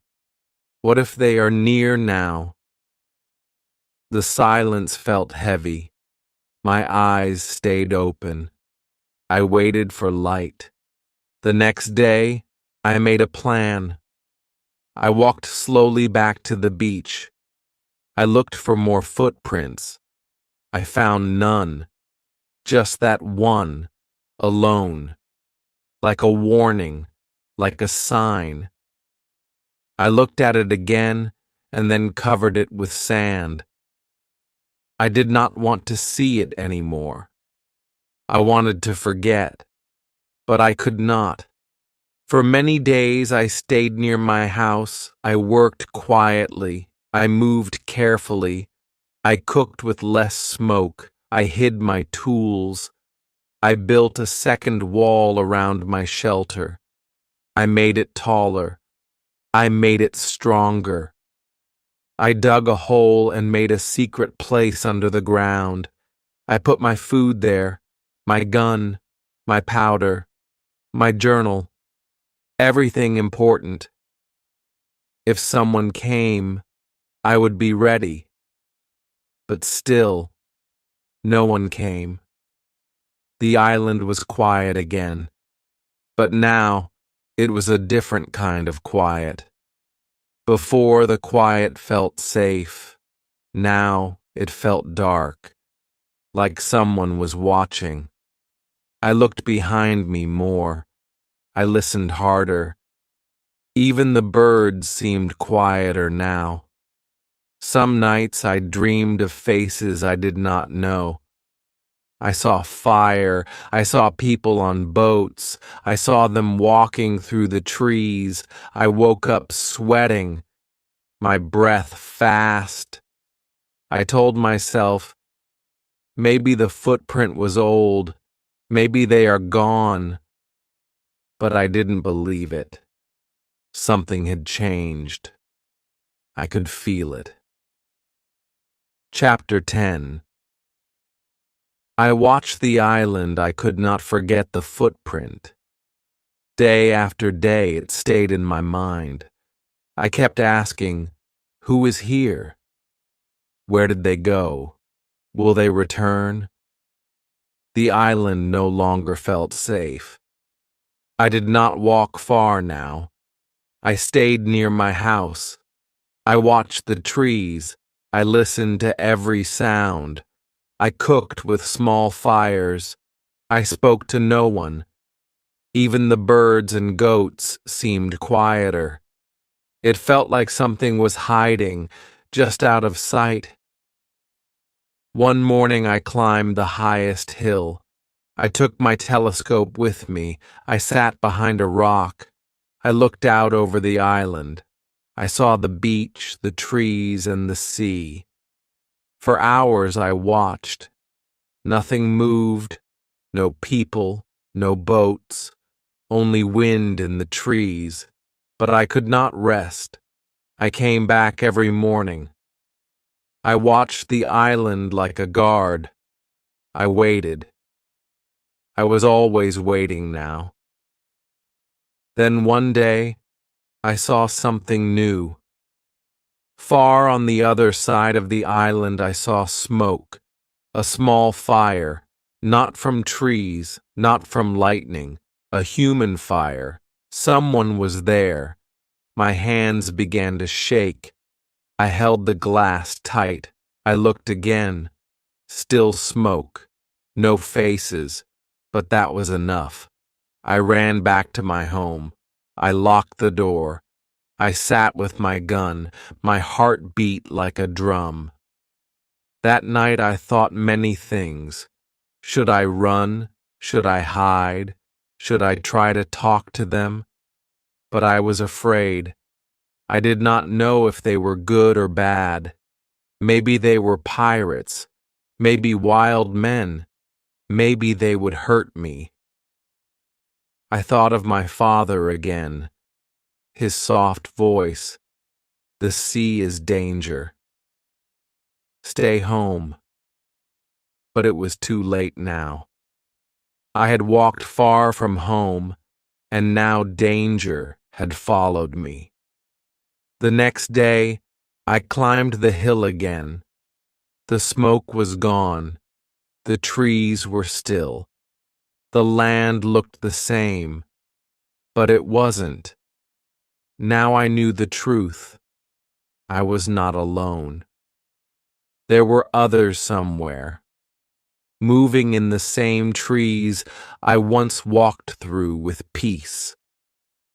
Speaker 1: What if they are near now? The silence felt heavy. My eyes stayed open. I waited for light. The next day, I made a plan. I walked slowly back to the beach. I looked for more footprints. I found none, just that one, alone, like a warning, like a sign. I looked at it again and then covered it with sand. I did not want to see it anymore. I wanted to forget, but I could not. For many days I stayed near my house. I worked quietly. I moved carefully. I cooked with less smoke. I hid my tools. I built a second wall around my shelter. I made it taller. I made it stronger. I dug a hole and made a secret place under the ground. I put my food there, my gun, my powder, my journal, everything important. If someone came, I would be ready. But still, no one came. The island was quiet again. But now, it was a different kind of quiet. Before, the quiet felt safe. Now, it felt dark, like someone was watching. I looked behind me more. I listened harder. Even the birds seemed quieter now. Some nights I dreamed of faces I did not know. I saw fire. I saw people on boats. I saw them walking through the trees. I woke up sweating, my breath fast. I told myself, maybe the footprint was old. Maybe they are gone. But I didn't believe it. Something had changed. I could feel it. Chapter 10. I watched the island. I could not forget the footprint. Day after day it stayed in my mind. I kept asking, who is here? Where did they go? Will they return? The island no longer felt safe. I did not walk far now. I stayed near my house. I watched the trees. I listened to every sound. I cooked with small fires. I spoke to no one. Even the birds and goats seemed quieter. It felt like something was hiding, just out of sight. One morning I climbed the highest hill. I took my telescope with me. I sat behind a rock. I looked out over the island. I saw the beach, the trees, and the sea. For hours I watched. Nothing moved, no people, no boats, only wind in the trees. But I could not rest. I came back every morning. I watched the island like a guard. I waited. I was always waiting now. Then one day, I saw something new. Far on the other side of the island I saw smoke, a small fire, not from trees, not from lightning, a human fire. Someone was there. My hands began to shake. I held the glass tight. I looked again. Still smoke. No faces. But that was enough. I ran back to my home. I locked the door. I sat with my gun. My heart beat like a drum. That night I thought many things. Should I run? Should I hide? Should I try to talk to them? But I was afraid. I did not know if they were good or bad. Maybe they were pirates. Maybe wild men. Maybe they would hurt me. I thought of my father again. His soft voice. The sea is danger. Stay home. But it was too late now. I had walked far from home, and now danger had followed me. The next day, I climbed the hill again. The smoke was gone. The trees were still. The land looked the same. But it wasn't. Now I knew the truth. I was not alone. There were others somewhere, moving in the same trees I once walked through with peace.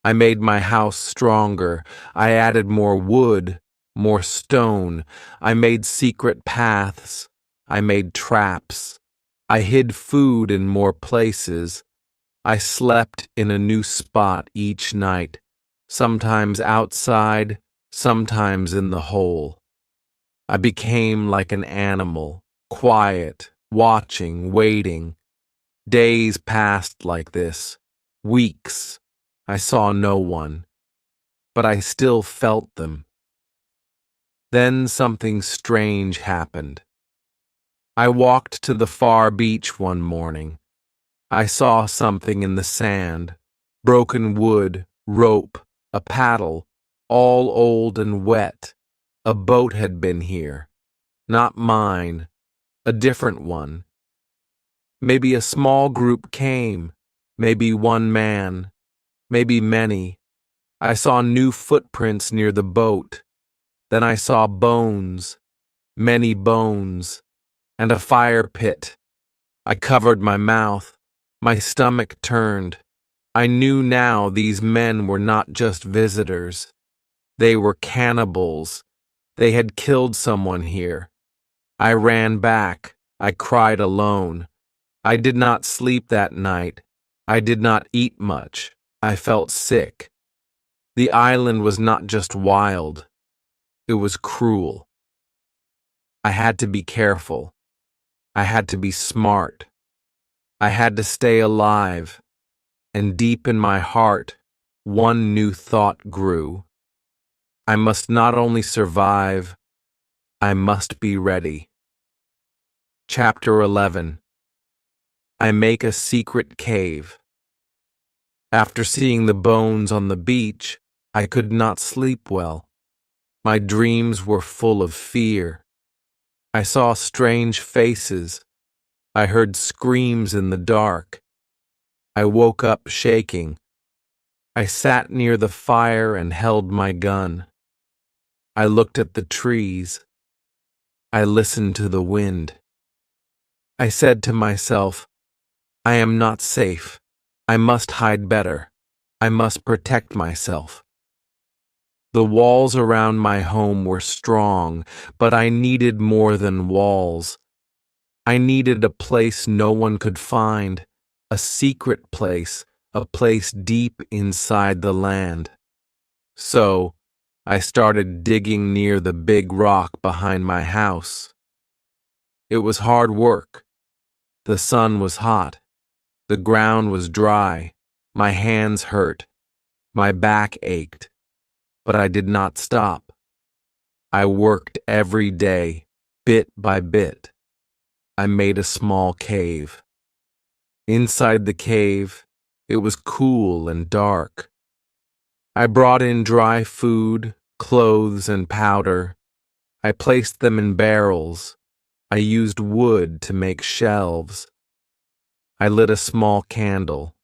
Speaker 1: I made my house stronger. I added more wood, more stone. I made secret paths. I made traps. I hid food in more places. I slept in a new spot each night, sometimes outside, sometimes in the hole. I became like an animal, quiet, watching, waiting. Days passed like this, weeks. I saw no one, but I still felt them. Then something strange happened. I walked to the far beach one morning. I saw something in the sand, broken wood, rope, a paddle, all old and wet. A boat had been here. Not mine, a different one. Maybe a small group came, maybe one man, maybe many. I saw new footprints near the boat. Then I saw bones, many bones, and a fire pit. I covered my mouth. My stomach turned. I knew now these men were not just visitors. They were cannibals. They had killed someone here. I ran back. I cried alone. I did not sleep that night. I did not eat much. I felt sick. The island was not just wild. It was cruel. I had to be careful. I had to be smart. I had to stay alive. And deep in my heart, one new thought grew. I must not only survive, I must be ready. Chapter 11. I make a secret cave. After seeing the bones on the beach, I could not sleep well. My dreams were full of fear. I saw strange faces. I heard screams in the dark. I woke up shaking. I sat near the fire and held my gun. I looked at the trees. I listened to the wind. I said to myself, I am not safe. I must hide better. I must protect myself. The walls around my home were strong, but I needed more than walls. I needed a place no one could find, a secret place, a place deep inside the land. So, I started digging near the big rock behind my house. It was hard work. The sun was hot. The ground was dry. My hands hurt. My back ached. But I did not stop. I worked every day, bit by bit. I made a small cave. Inside the cave, it was cool and dark. I brought in dry food, clothes, and powder. I placed them in barrels. I used wood to make shelves. I lit a small candle.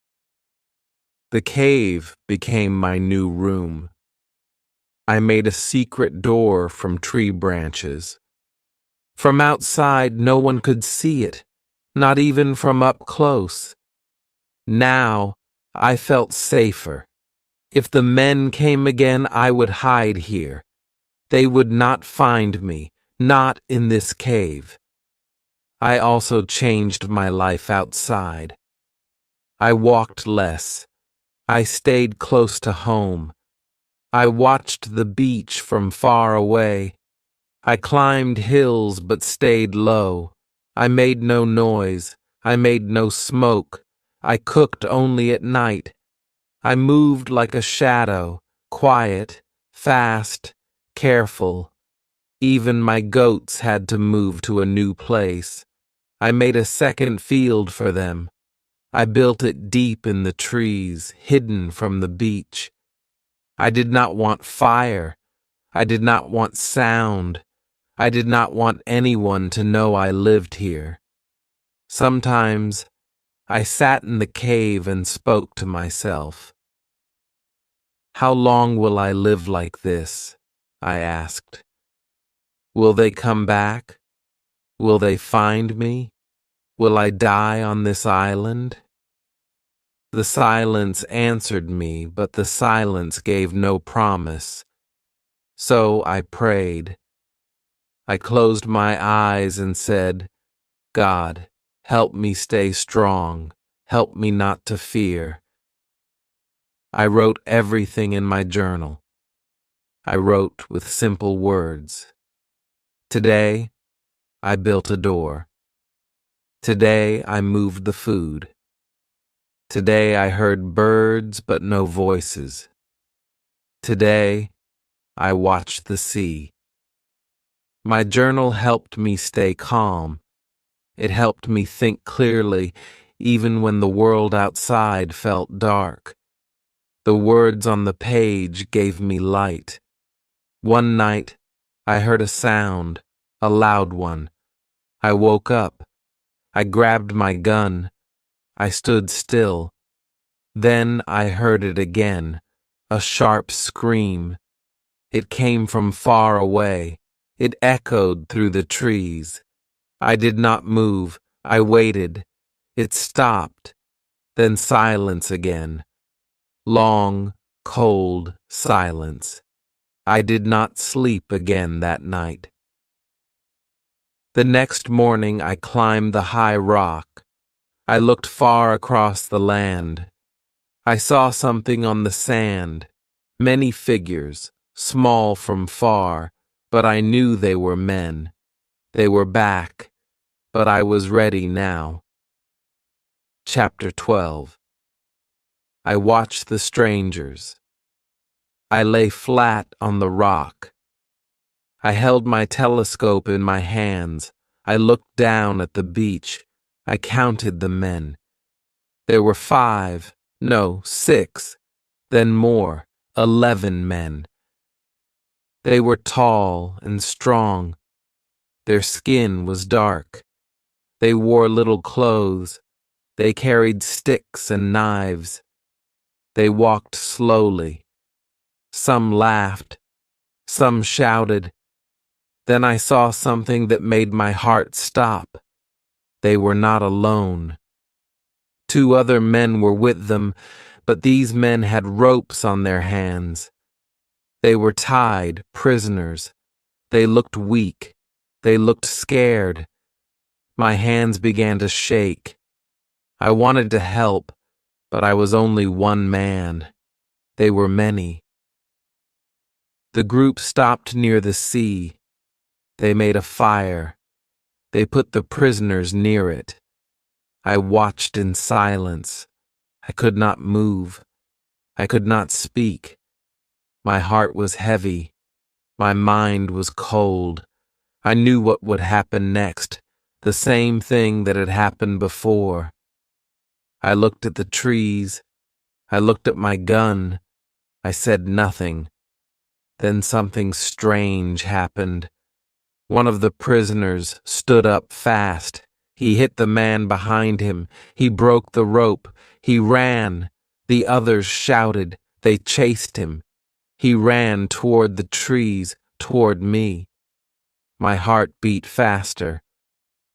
Speaker 1: The cave became my new room. I made a secret door from tree branches. From outside, no one could see it, not even from up close. Now, I felt safer. If the men came again, I would hide here. They would not find me, not in this cave. I also changed my life outside. I walked less. I stayed close to home. I watched the beach from far away. I climbed hills but stayed low. I made no noise. I made no smoke. I cooked only at night. I moved like a shadow, quiet, fast, careful. Even my goats had to move to a new place. I made a second field for them. I built it deep in the trees, hidden from the beach. I did not want fire. I did not want sound. I did not want anyone to know I lived here. Sometimes I sat in the cave and spoke to myself. How long will I live like this? I asked. Will they come back? Will they find me? Will I die on this island? The silence answered me, but the silence gave no promise. So I prayed. I closed my eyes and said, God, help me stay strong. Help me not to fear. I wrote everything in my journal. I wrote with simple words. Today, I built a door. Today, I moved the food. Today, I heard birds but no voices. Today, I watched the sea. My journal helped me stay calm. It helped me think clearly, even when the world outside felt dark. The words on the page gave me light. One night, I heard a sound, a loud one. I woke up. I grabbed my gun. I stood still. Then I heard it again, a sharp scream. It came from far away. It echoed through the trees. I did not move. I waited. It stopped. Then silence again. Long, cold silence. I did not sleep again that night. The next morning I climbed the high rock. I looked far across the land. I saw something on the sand, many figures, small from far, but I knew they were men. They were back, but I was ready now. Chapter 12. I watched the strangers. I lay flat on the rock. I held my telescope in my hands. I looked down at the beach. I counted the men. There were 5, no, 6, then more, 11 men. They were tall and strong. Their skin was dark. They wore little clothes. They carried sticks and knives. They walked slowly. Some laughed. Some shouted. Then I saw something that made my heart stop. They were not alone. 2 other men were with them, but these men had ropes on their hands. They were tied, prisoners. They looked weak. They looked scared. My hands began to shake. I wanted to help, but I was only one man. They were many. The group stopped near the sea. They made a fire. They put the prisoners near it. I watched in silence. I could not move. I could not speak. My heart was heavy. My mind was cold. I knew what would happen next, the same thing that had happened before. I looked at the trees. I looked at my gun. I said nothing. Then something strange happened. One of the prisoners stood up fast. He hit the man behind him. He broke the rope. He ran. The others shouted. They chased him. He ran toward the trees, toward me. My heart beat faster.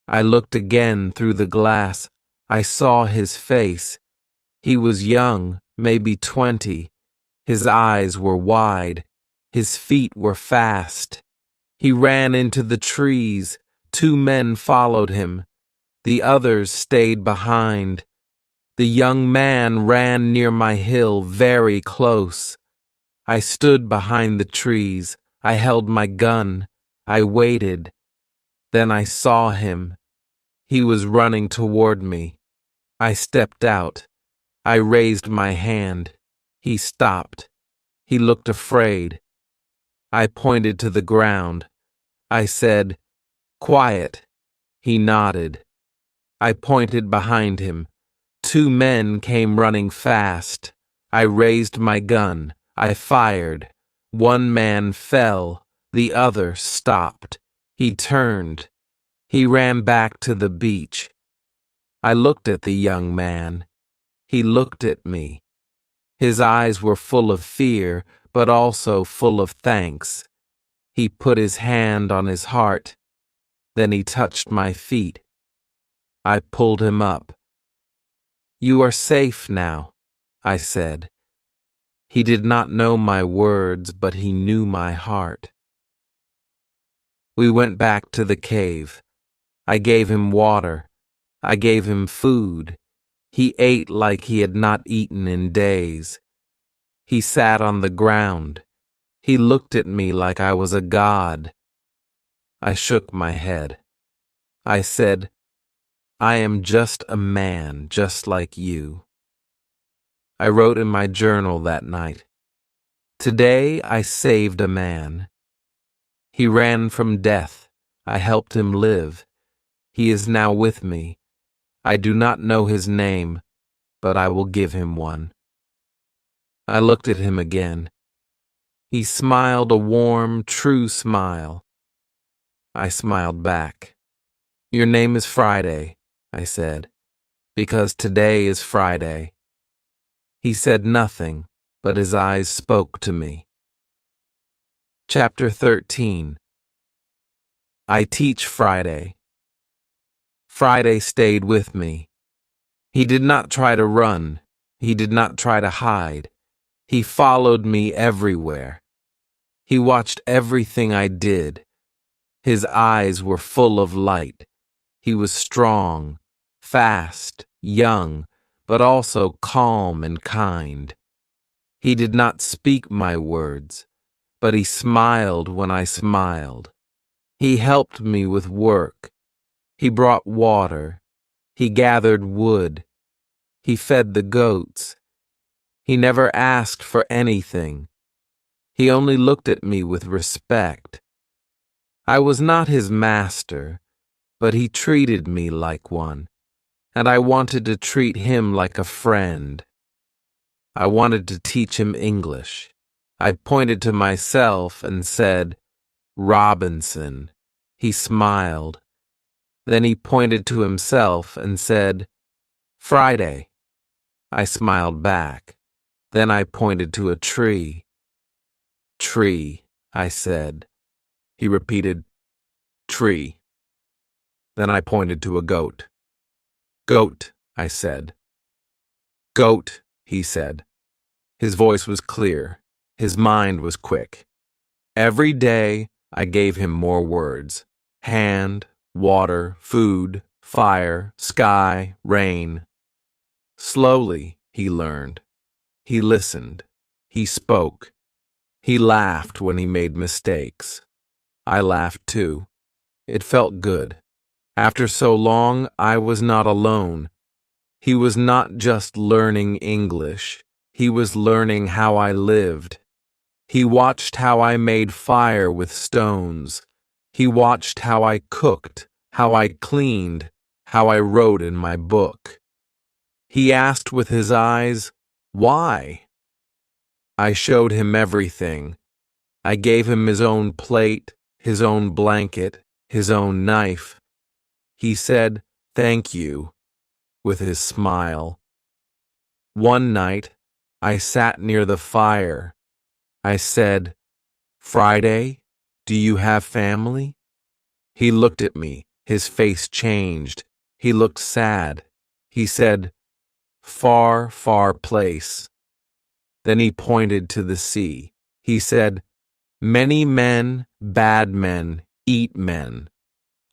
Speaker 1: I looked again through the glass. I saw his face. He was young, maybe 20. His eyes were wide. His feet were fast. He ran into the trees. 2 men followed him. The others stayed behind. The young man ran near my hill, very close. I stood behind the trees. I held my gun. I waited. Then I saw him. He was running toward me. I stepped out. I raised my hand. He stopped. He looked afraid. I pointed to the ground. I said, "Quiet." He nodded. I pointed behind him. 2 men came running fast. I raised my gun. I fired. 1 man fell. The other stopped. He turned. He ran back to the beach. I looked at the young man. He looked at me. His eyes were full of fear, but also full of thanks. He put his hand on his heart. Then he touched my feet. I pulled him up. "You are safe now," I said. He did not know my words, but he knew my heart. We went back to the cave. I gave him water. I gave him food. He ate like he had not eaten in days. He sat on the ground. He looked at me like I was a god. I shook my head. I said, "I am just a man, just like you." I wrote in my journal that night, "Today I saved a man. He ran from death. I helped him live. He is now with me. I do not know his name, but I will give him one." I looked at him again. He smiled a warm, true smile. I smiled back. "Your name is Friday," I said, "because today is Friday." He said nothing, but his eyes spoke to me. Chapter 13. I teach Friday. Friday stayed with me. He did not try to run. He did not try to hide. He followed me everywhere. He watched everything I did. His eyes were full of light. He was strong, fast, young, but also calm and kind. He did not speak my words, but he smiled when I smiled. He helped me with work. He brought water. He gathered wood. He fed the goats. He never asked for anything. He only looked at me with respect. I was not his master, but he treated me like one, and I wanted to treat him like a friend. I wanted to teach him English. I pointed to myself and said, "Robinson." He smiled. Then he pointed to himself and said, "Friday." I smiled back. Then I pointed to a tree. "Tree," I said. He repeated, "Tree." Then I pointed to a goat. "Goat," I said. "Goat," he said. His voice was clear. His mind was quick. Every day I gave him more words: hand, water, food, fire, sky, rain. Slowly, he learned. He listened. He spoke. He laughed when he made mistakes. I laughed too. It felt good. After so long, I was not alone. He was not just learning English. He was learning how I lived. He watched how I made fire with stones. He watched how I cooked, how I cleaned, how I wrote in my book. He asked with his eyes, "Why?" I showed him everything. I gave him his own plate, his own blanket, his own knife. He said, "Thank you," with his smile. One night, I sat near the fire. I said, "Friday, do you have family?" He looked at me. His face changed. He looked sad. He said, "Far, far place." Then he pointed to the sea. He said, "Many men, bad men, eat men."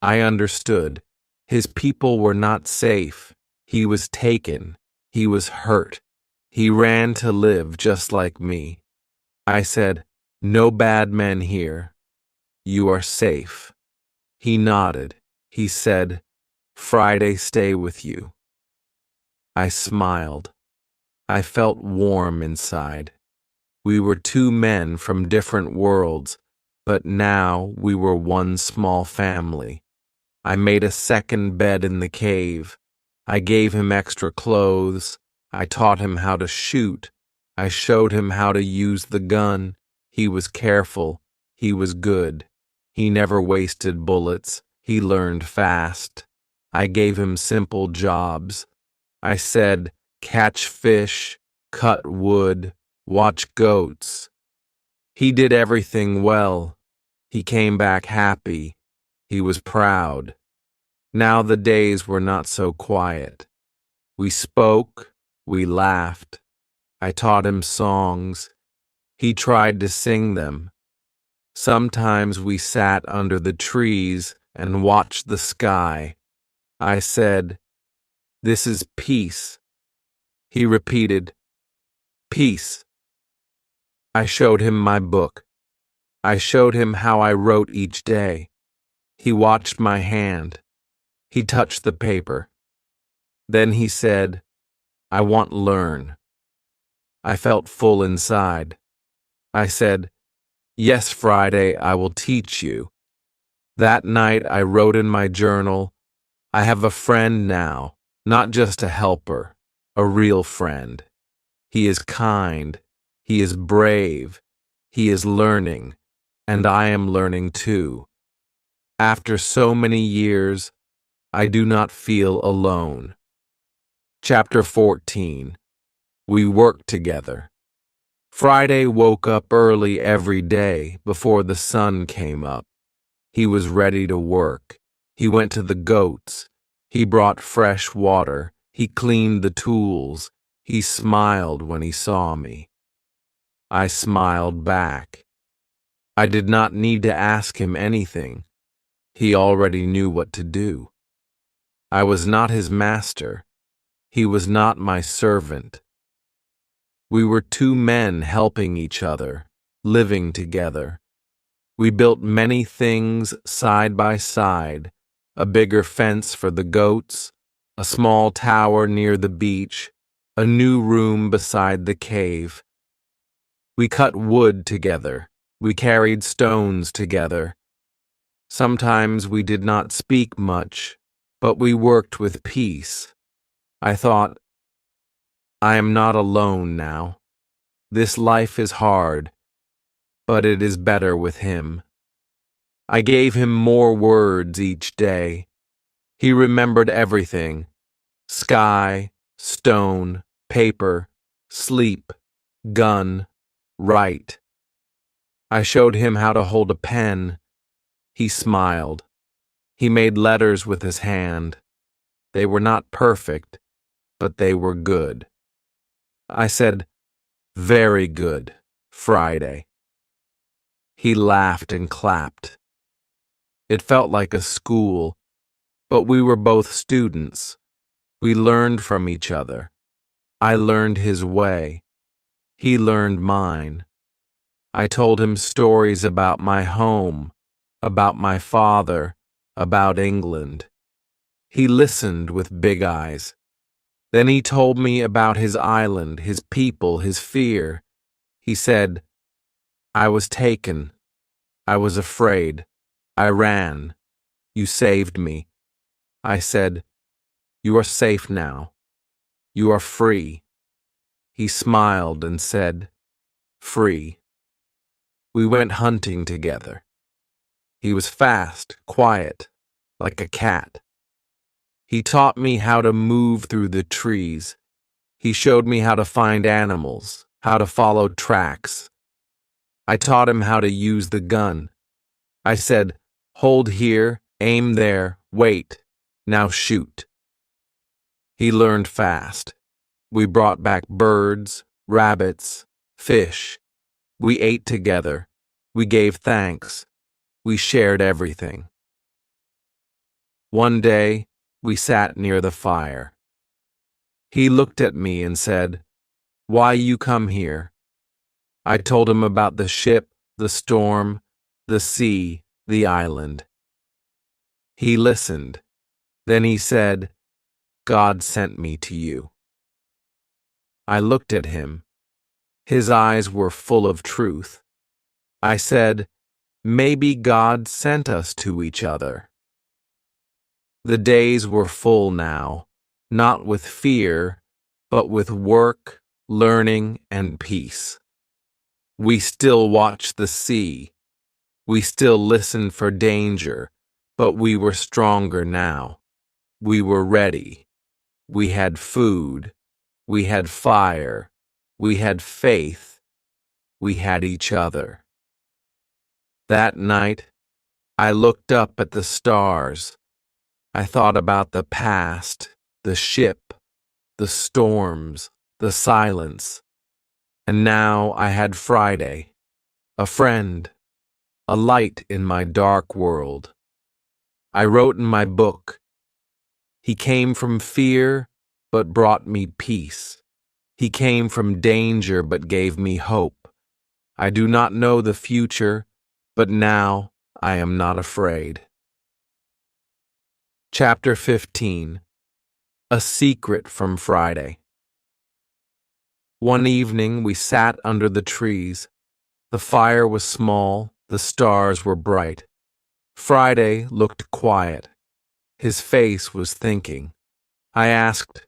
Speaker 1: I understood. His people were not safe. He was taken. He was hurt. He ran to live just like me. I said, "No bad men here. You are safe." He nodded. He said, "Friday stay with you." I smiled. I felt warm inside. We were two men from different worlds, but now we were one small family. I made a second bed in the cave. I gave him extra clothes. I taught him how to shoot. I showed him how to use the gun. He was careful. He was good. He never wasted bullets. He learned fast. I gave him simple jobs. I said, "Catch fish, cut wood, watch goats. He did everything well. He came back happy. He was proud. Now the days were not so quiet. We spoke, we laughed. I taught him songs. He tried to sing them. Sometimes we sat under the trees and watched the sky. I said, "This is peace." He repeated, "Peace." I showed him my book. I showed him how I wrote each day. He watched my hand. He touched the paper. Then he said, "I want to learn." I felt full inside. I said, "Yes, Friday, I will teach you." That night I wrote in my journal, "I have a friend now, not just a helper, a real friend. He is kind, he is brave, he is learning, and I am learning too. After so many years, I do not feel alone." Chapter 14. We work together. Friday woke up early every day before the sun came up. He was ready to work. He went to the goats. He brought fresh water. He cleaned the tools. He smiled when he saw me. I smiled back. I did not need to ask him anything. He already knew what to do. I was not his master. He was not my servant. We were two men helping each other, living together. We built many things side by side, a bigger fence for the goats, a small tower near the beach, a new room beside the cave. We cut wood together. We carried stones together. Sometimes we did not speak much, but we worked with peace. I thought, I am not alone now. This life is hard, but it is better with him. I gave him more words each day. He remembered everything: sky, stone, paper, sleep, gun, write. I showed him how to hold a pen. He smiled. He made letters with his hand. They were not perfect, but they were good. I said, "Very good, Friday." He laughed and clapped. It felt like a school, but we were both students. We learned from each other. I learned his way. He learned mine. I told him stories about my home, about my father, about England. He listened with big eyes. Then he told me about his island, his people, his fear. He said, "I was taken. I was afraid. I ran. You saved me." I said, "You are safe now. You are free." He smiled and said, "Free." We went hunting together. He was fast, quiet, like a cat. He taught me how to move through the trees. He showed me how to find animals, how to follow tracks. I taught him how to use the gun. I said, "Hold here, aim there, wait, now shoot." He learned fast. We brought back birds, rabbits, fish. We ate together. We gave thanks. We shared everything. One day, we sat near the fire. He looked at me and said, "Why you come here?" I told him about the ship, the storm, the sea, the island. He listened. Then he said, "God sent me to you." I looked at him. His eyes were full of truth. I said, "Maybe God sent us to each other." The days were full now, not with fear, but with work, learning, and peace. We still watched the sea. We still listened for danger, but we were stronger now. We were ready. We had food. We had fire. We had faith. We had each other. That night, I looked up at the stars. I thought about the past, the ship, the storms, the silence. And now I had Friday, a friend, a light in my dark world. I wrote in my book, he came from fear, but brought me peace. He came from danger, but gave me hope. I do not know the future, but now I am not afraid. Chapter 15. A Secret from Friday. One evening we sat under the trees. The fire was small, the stars were bright. Friday looked quiet. His face was thinking. I asked,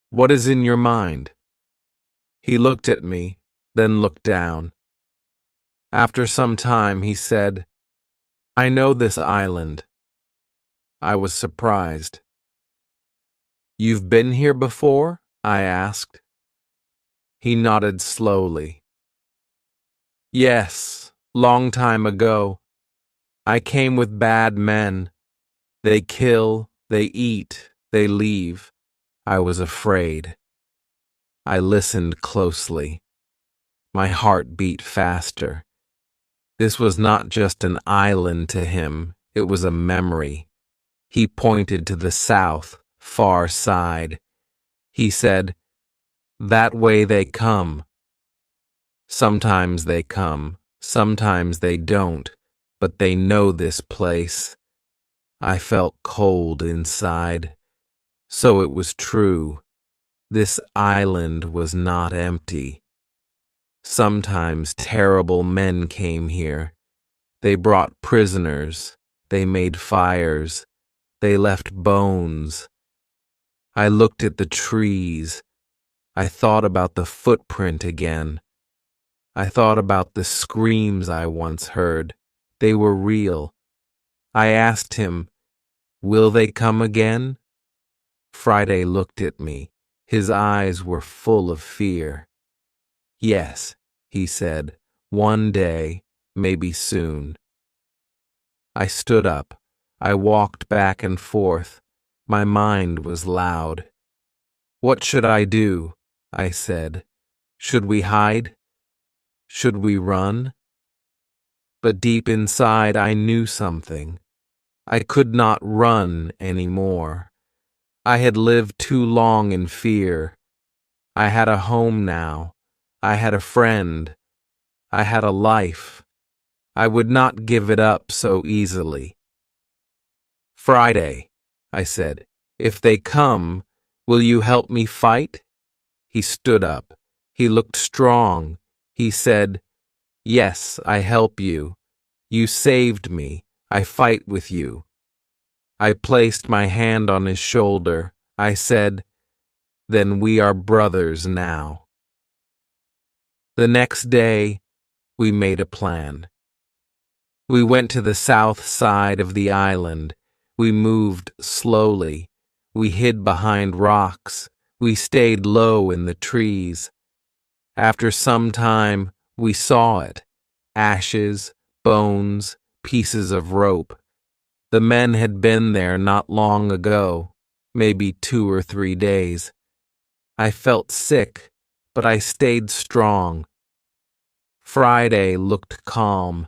Speaker 1: "What is in your mind?" He looked at me, then looked down. After some time he said, "I know this island." I was surprised. "You've been here before?" I asked. He nodded slowly. "Yes, long time ago. I came with bad men. They kill, they eat, they leave. I was afraid." I listened closely. My heart beat faster. This was not just an island to him, it was a memory. He pointed to the south, far side. He said, "That way they come." Sometimes they come, sometimes they don't, but they know this place. I felt cold inside. So it was true. This island was not empty. Sometimes terrible men came here. They brought prisoners. They made fires. They left bones. I looked at the trees. I thought about the footprint again. I thought about the screams I once heard. They were real. I asked him, "Will they come again?" Friday looked at me. His eyes were full of fear. "Yes," he said, "one day, maybe soon." I stood up. I walked back and forth. My mind was loud. "What should I do?" I said. "Should we hide? Should we run?" But deep inside I knew something. I could not run anymore. I had lived too long in fear. I had a home now. I had a friend. I had a life. I would not give it up so easily. "Friday," I said, "if they come, will you help me fight?" He stood up. He looked strong. He said, "Yes, I help you. You saved me. I fight with you." I placed my hand on his shoulder. I said, "Then we are brothers now." The next day, we made a plan. We went to the south side of the island. We moved slowly. We hid behind rocks. We stayed low in the trees. After some time, we saw it. Ashes, bones, pieces of rope. The men had been there not long ago, maybe 2 or 3 days. I felt sick, but I stayed strong. Friday looked calm.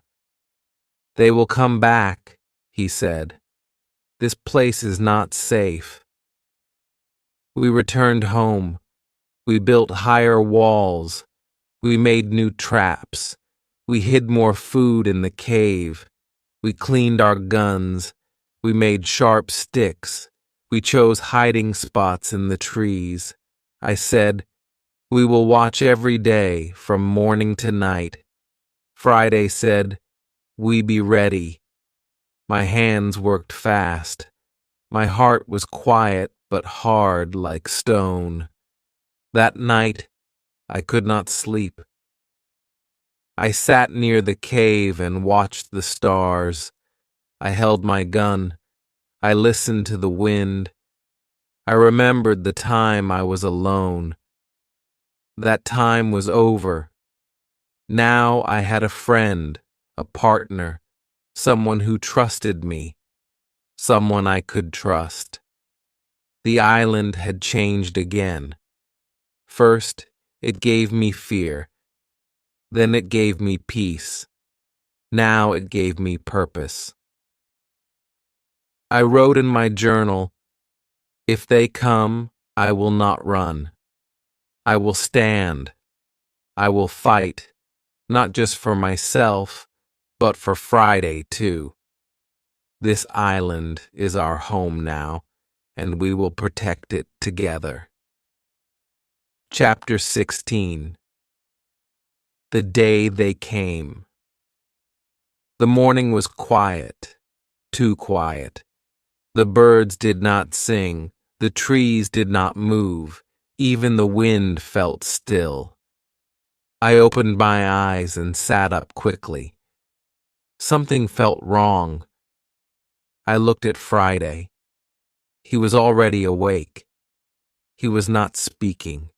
Speaker 1: "They will come back," he said. "This place is not safe." We returned home. We built higher walls. We made new traps. We hid more food in the cave. We cleaned our guns. We made sharp sticks. We chose hiding spots in the trees. I said, "We will watch every day from morning to night." Friday said, "We be ready." My hands worked fast. My heart was quiet but hard like stone. That night, I could not sleep. I sat near the cave and watched the stars. I held my gun. I listened to the wind. I remembered the time I was alone. That time was over. Now I had a friend, a partner, someone who trusted me, someone I could trust. The island had changed again. First, it gave me fear. Then it gave me peace. Now it gave me purpose. I wrote in my journal, "If they come, I will not run. I will stand. I will fight, not just for myself, but for Friday too. This island is our home now, and we will protect it together." Chapter 16. The Day They Came. The morning was quiet, too quiet. The birds did not sing, the trees did not move, even the wind felt still. I opened my eyes and sat up quickly. Something felt wrong. I looked at Friday. He was already awake. He was not speaking.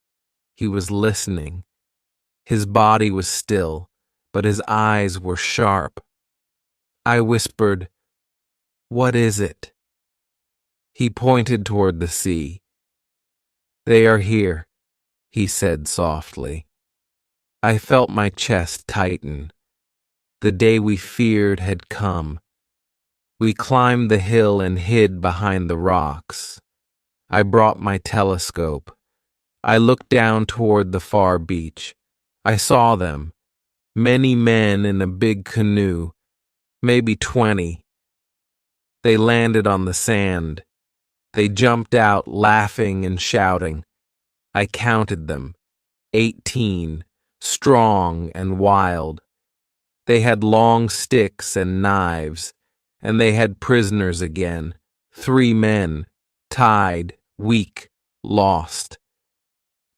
Speaker 1: He was listening. His body was still, but his eyes were sharp. I whispered, "What is it?" He pointed toward the sea. "They are here," he said softly. I felt my chest tighten. The day we feared had come. We climbed the hill and hid behind the rocks. I brought my telescope. I looked down toward the far beach. I saw them, many men in a big canoe, maybe 20. They landed on the sand. They jumped out laughing and shouting. I counted them, 18, strong and wild. They had long sticks and knives, and they had prisoners again, 3 men, tied, weak, lost.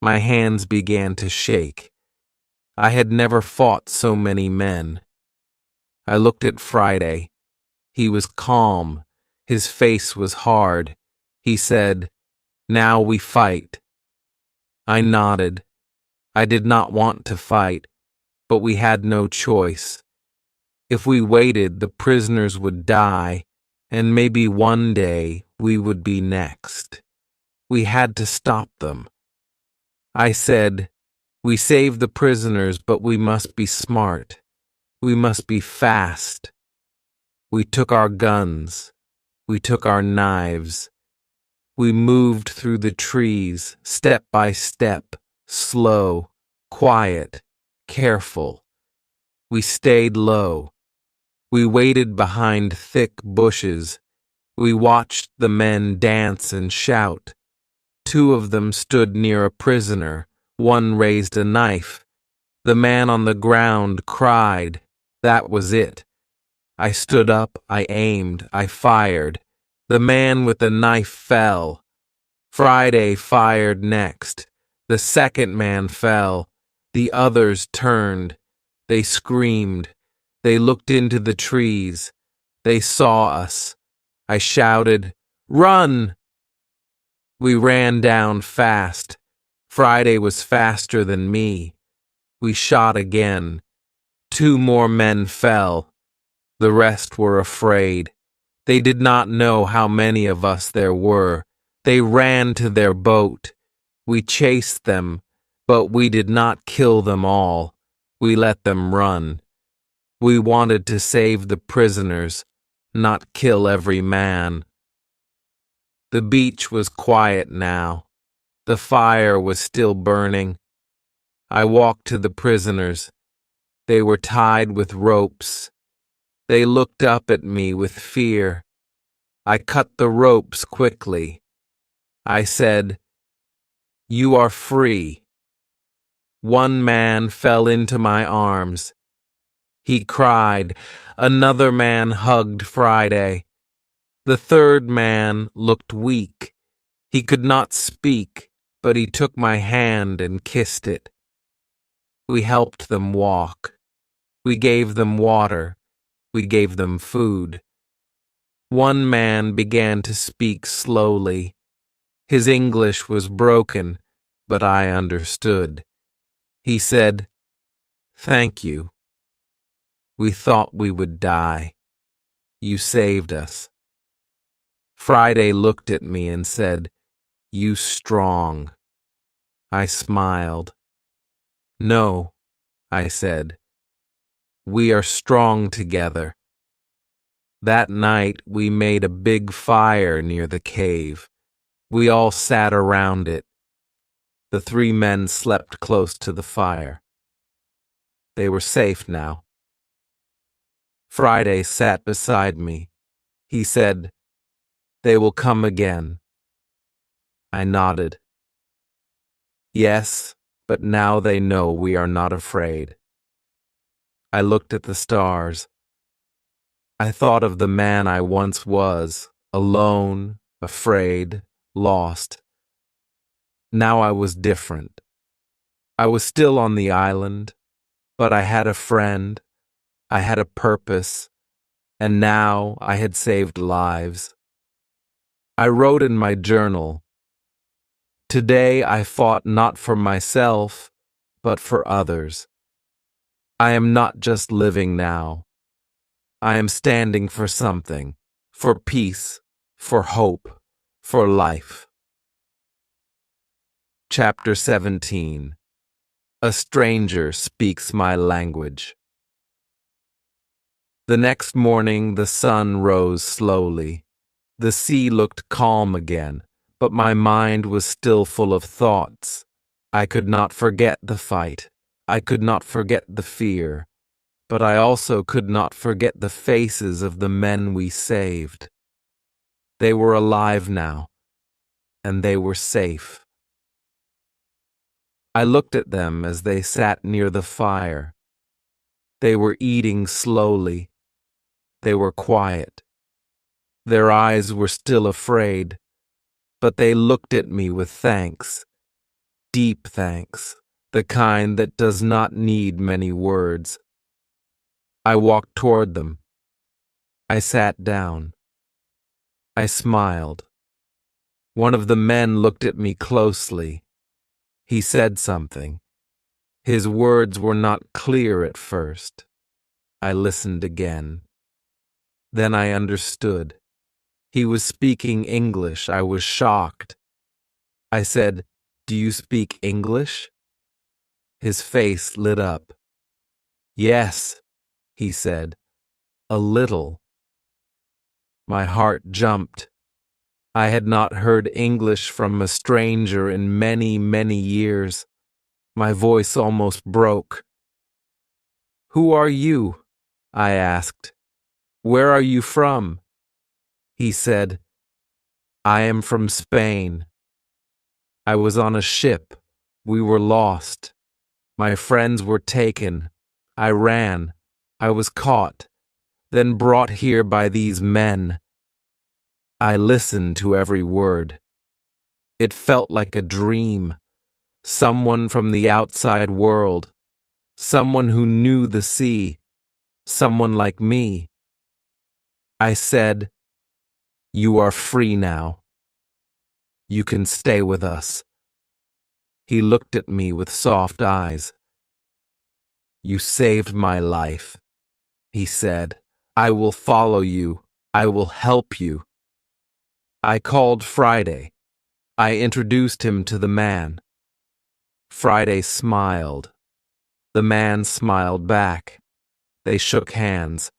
Speaker 1: My hands began to shake. I had never fought so many men. I looked at Friday. He was calm. His face was hard. He said, "Now we fight." I nodded. I did not want to fight, but we had no choice. If we waited, the prisoners would die, and maybe one day we would be next. We had to stop them. I said, "We save the prisoners, but we must be smart. We must be fast." We took our guns. We took our knives. We moved through the trees, step by step, slow, quiet, careful. We stayed low. We waited behind thick bushes. We watched the men dance and shout. 2 of them stood near a prisoner. One raised a knife. The man on the ground cried. That was it. I stood up, I aimed, I fired. The man with the knife fell. Friday fired next. The second man fell. The others turned. They screamed. They looked into the trees. They saw us. I shouted, "Run!" We ran down fast. Friday was faster than me. We shot again. 2 more men fell. The rest were afraid. They did not know how many of us there were. They ran to their boat. We chased them, but we did not kill them all. We let them run. We wanted to save the prisoners, not kill every man. The beach was quiet now. The fire was still burning. I walked to the prisoners. They were tied with ropes. They looked up at me with fear. I cut the ropes quickly. I said, "You are free." One man fell into my arms. He cried. Another man hugged Friday. The third man looked weak. He could not speak, but he took my hand and kissed it. We helped them walk. We gave them water. We gave them food. One man began to speak slowly. His English was broken, but I understood. He said, "Thank you. We thought we would die. You saved us." Friday looked at me and said, "You strong." I smiled. "No," I said. "We are strong together." That night we made a big fire near the cave. We all sat around it. The three men slept close to the fire. They were safe now. Friday sat beside me. He said, "They will come again." I nodded. "Yes, but now they know we are not afraid." I looked at the stars. I thought of the man I once was, alone, afraid, lost. Now I was different. I was still on the island, but I had a friend, I had a purpose, and now I had saved lives. I wrote in my journal, "Today I fought not for myself, but for others." I am not just living now. I am standing for something, for peace, for hope, for life. Chapter 17. A stranger speaks my language. The next morning the sun rose slowly. The sea looked calm again, but my mind was still full of thoughts. I could not forget the fight. I could not forget the fear. But I also could not forget the faces of the men we saved. They were alive now, and they were safe. I looked at them as they sat near the fire. They were eating slowly. They were quiet. Their eyes were still afraid, but they looked at me with thanks, deep thanks, the kind that does not need many words. I walked toward them. I sat down. I smiled. One of the men looked at me closely. He said something. His words were not clear at first. I listened again. Then I understood. He was speaking English. I was shocked. I said, "Do you speak English?" His face lit up. "Yes," he said, "a little." My heart jumped. I had not heard English from a stranger in many, many years. My voice almost broke. "Who are you?" I asked. "Where are you from?" He said, "I am from Spain. I was on a ship. We were lost. My friends were taken. I ran. I was caught, then brought here by these men." I listened to every word. It felt like a dream. Someone from the outside world. Someone who knew the sea. Someone like me. I said, "You are free now. You can stay with us." He looked at me with soft eyes. "You saved my life," he said. "I will follow you. I will help you." I called Friday. I introduced him to the man. Friday smiled. The man smiled back. They shook hands.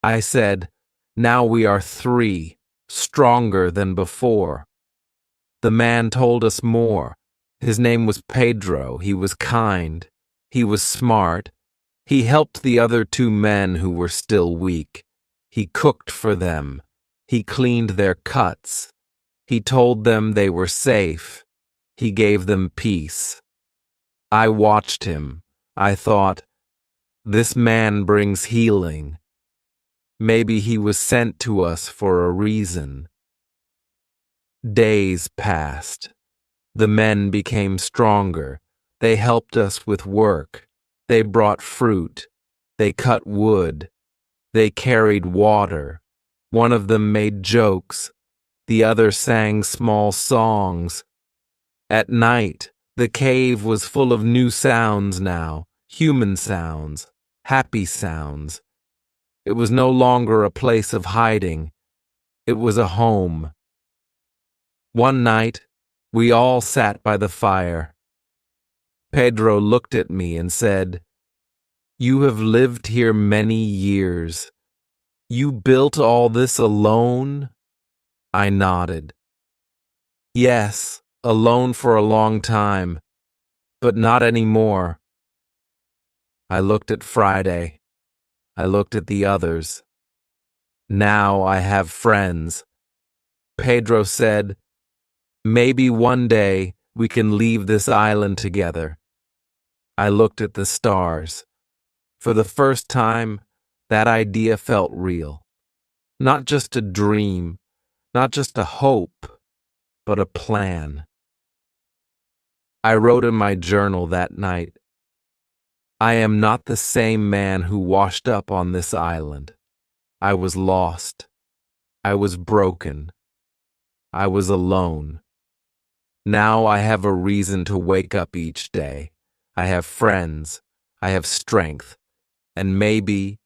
Speaker 1: I said, "Now we are three, stronger than before." The man told us more. His name was Pedro. He was kind. He was smart. He helped the other two men who were still weak. He cooked for them. He cleaned their cuts. He told them they were safe. He gave them peace. I watched him. I thought, this man brings healing. Maybe he was sent to us for a reason. Days passed. The men became stronger. They helped us with work. They brought fruit. They cut wood. They carried water. One of them made jokes. The other sang small songs. At night, The cave was full of new sounds now, human sounds, happy sounds. It was no longer a place of hiding. It was a home. One night, we all sat by the fire. Pedro looked at me and said, "You have lived here many years. You built all this alone?" I nodded. "Yes, alone for a long time, but not anymore." I looked at Friday. I looked at the others. Now I have friends. Pedro said, "Maybe one day we can leave this island together." I looked at the stars. For the first time, that idea felt real. Not just a dream, not just a hope, but a plan. I wrote in my journal that night, "I am not the same man who washed up on this island. I was lost. I was broken. I was alone. Now I have a reason to wake up each day. I have friends. I have strength. And maybe,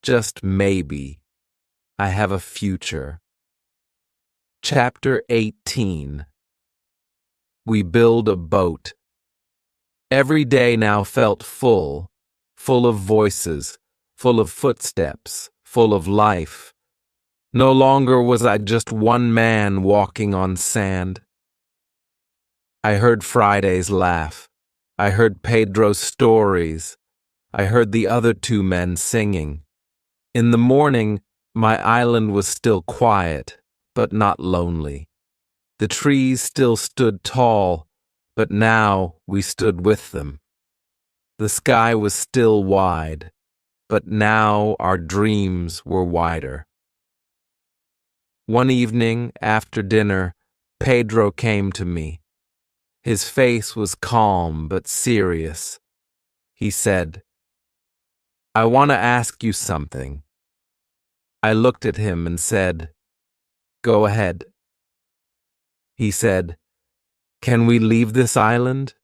Speaker 1: just maybe, I have a future." Chapter 18. We build a boat. Every day now felt full of voices, full of footsteps, full of life. No longer was I just one man walking on sand. I heard Friday's laugh. I heard Pedro's stories. I heard the other two men singing. In the morning, my island was still quiet, but not lonely. The trees still stood tall, but now we stood with them. The sky was still wide, but now our dreams were wider. One evening, after dinner, Pedro came to me. His face was calm but serious. He said, "I want to ask you something." I looked at him and said, "Go ahead." He said, "Can we leave this island?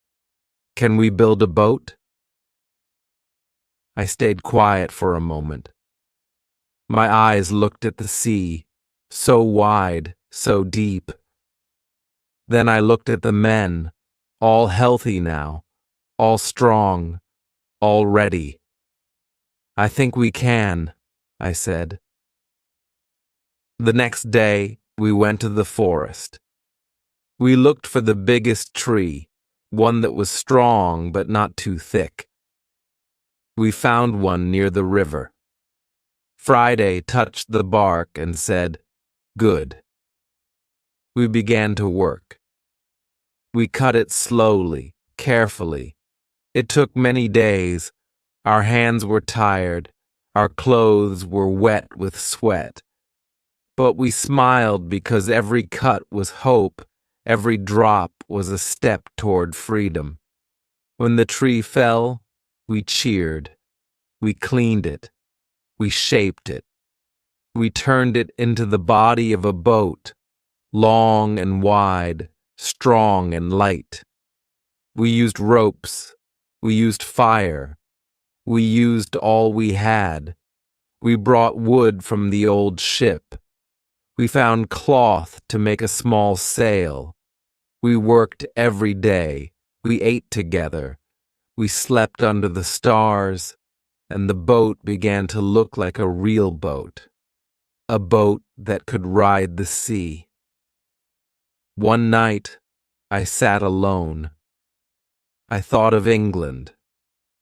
Speaker 1: Can we build a boat?" I stayed quiet for a moment. My eyes looked at the sea, so wide, so deep. Then I looked at the men, all healthy now, all strong, all ready. "I think we can," I said. The next day, we went to the forest. We looked for the biggest tree, one that was strong but not too thick. We found one near the river. Friday touched the bark and said, "Good." We began to work. We cut it slowly, carefully. It took many days. Our hands were tired. Our clothes were wet with sweat. But we smiled because every cut was hope. Every drop was a step toward freedom. When the tree fell, we cheered. We cleaned it. We shaped it. We turned it into the body of a boat, long and wide, strong and light. We used ropes. We used fire. We used all we had. We brought wood from the old ship. We found cloth to make a small sail. We worked every day. We ate together. We slept under the stars, and the boat began to look like a real boat, a boat that could ride the sea. One night, I sat alone. I thought of England.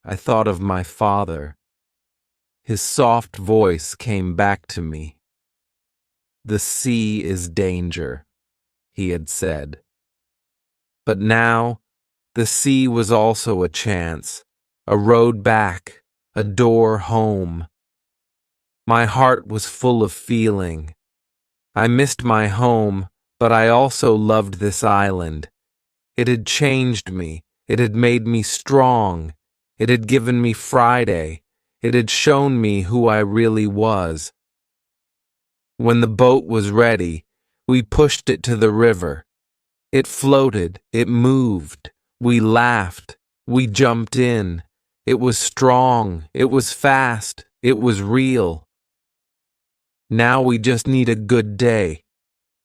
Speaker 1: I thought of my father. His soft voice came back to me. "The sea is danger," he had said. But now, the sea was also a chance, a road back, a door home. My heart was full of feeling. I missed my home, but I also loved this island. It had changed me. It had made me strong. It had given me Friday. It had shown me who I really was. When the boat was ready, we pushed it to the river. It floated, it moved. We laughed. We jumped in. It was strong. It was fast. It was real. Now we just need a good day,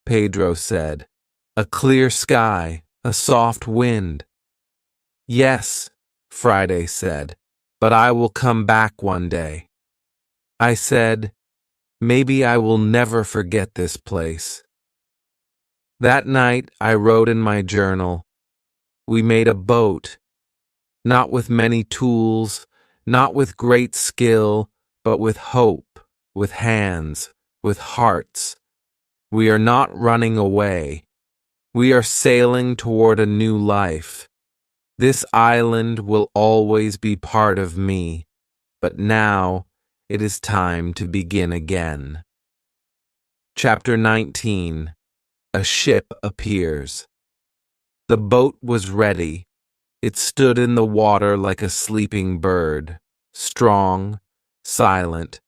Speaker 1: Pedro said. A clear sky, a soft wind. Yes, Friday said, but I will come back one day. I said, maybe I will never forget this place. That night I wrote in my journal, we made a boat, not with many tools, not with great skill, but with hope, with hands, with hearts. We are not running away. We are sailing toward a new life. This island will always be part of me, but now it is time to begin again. Chapter 19. A ship appears. The boat was ready. It stood in the water like a sleeping bird, strong, silent,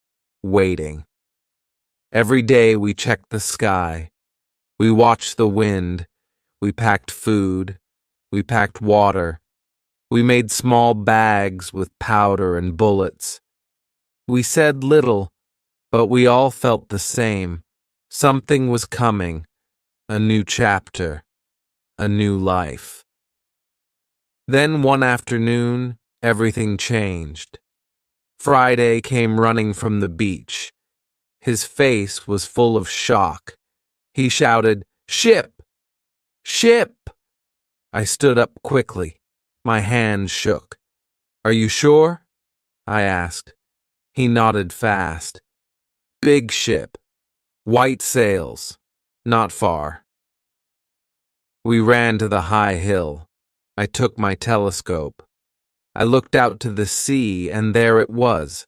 Speaker 1: waiting. Every day we checked the sky. We watched the wind. We packed food. We packed water. We made small bags with powder and bullets. We said little, but we all felt the same. Something was coming. A new chapter. A new life. Then one afternoon, everything changed. Friday came running from the beach. His face was full of shock. He shouted, "Ship! Ship!" I stood up quickly. My hand shook. "Are you sure?" I asked. He nodded fast. "Big ship. White sails. Not far." We ran to the high hill. I took my telescope. I looked out to the sea, and there it was.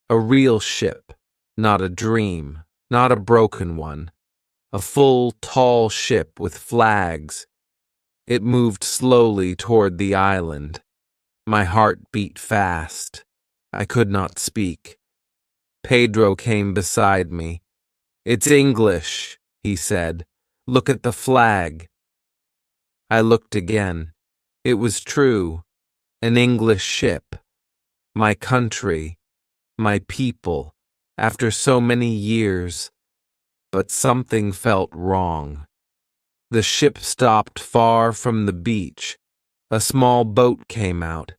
Speaker 1: A real ship. Not a dream. Not a broken one. A full, tall ship with flags. It moved slowly toward the island. My heart beat fast. I could not speak. Pedro came beside me. "It's English," he said. "Look at the flag." I looked again. It was true. An English ship. My country. My people. After so many years. But something felt wrong. The ship stopped far from the beach. A small boat came out.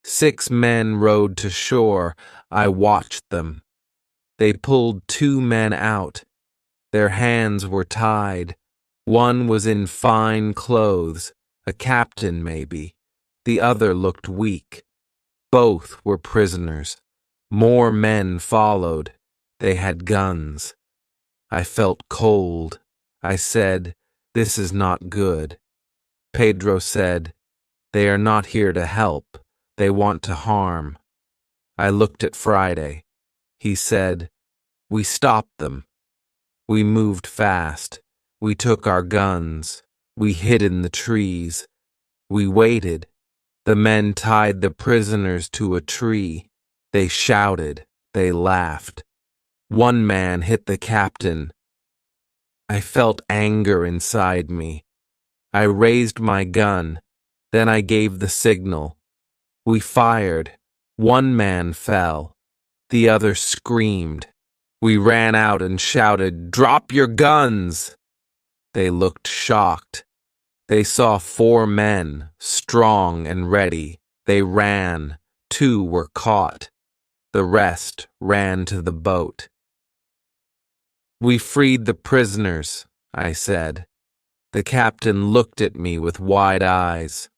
Speaker 1: 6 men rowed to shore. I watched them. They pulled 2 men out. Their hands were tied. One was in fine clothes, a captain maybe. The other looked weak. Both were prisoners. More men followed. They had guns. I felt cold. I said, "This is not good." Pedro said, "They are not here to help. They want to harm." I looked at Friday. He said, "We stopped them. We moved fast. We took our guns. We hid in the trees. We waited. The men tied the prisoners to a tree. They shouted. They laughed. One man hit the captain. I felt anger inside me. I raised my gun. Then I gave the signal. We fired. One man fell. The other screamed. We ran out and shouted, "Drop your guns!" They looked shocked. They saw 4 men, strong and ready. They ran. 2 were caught. The rest ran to the boat. "We freed the prisoners," I said. The captain looked at me with wide eyes.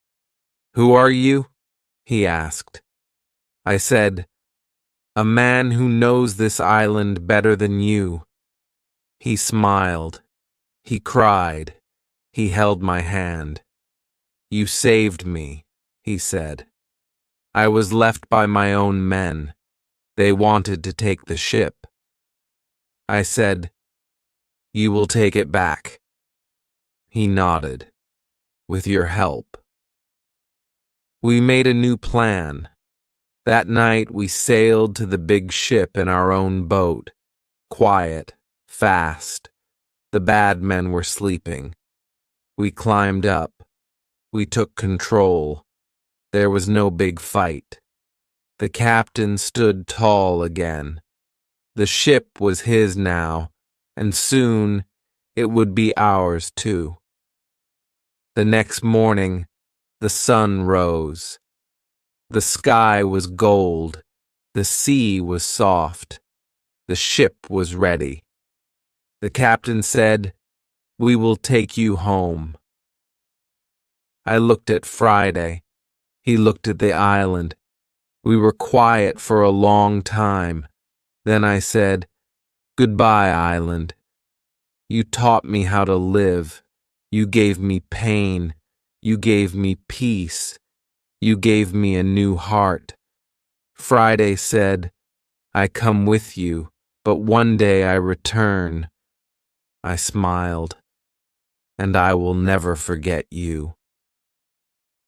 Speaker 1: "Who are you?" he asked. I said, "A man who knows this island better than you." He smiled. He cried. He held my hand. "You saved me," he said. "I was left by my own men. They wanted to take the ship." I said, "You will take it back." He nodded. "With your help." We made a new plan. That night we sailed to the big ship in our own boat. Quiet, fast. The bad men were sleeping. We climbed up. We took control. There was no big fight. The captain stood tall again. The ship was his now, and soon it would be ours too. The next morning, the sun rose. The sky was gold. The sea was soft. The ship was ready. The captain said, "We will take you home." I looked at Friday. He looked at the island. We were quiet for a long time. Then I said, "Goodbye, island. You taught me how to live. You gave me pain. You gave me peace. You gave me a new heart." Friday said, "I come with you, but one day I return." I smiled, "And I will never forget you."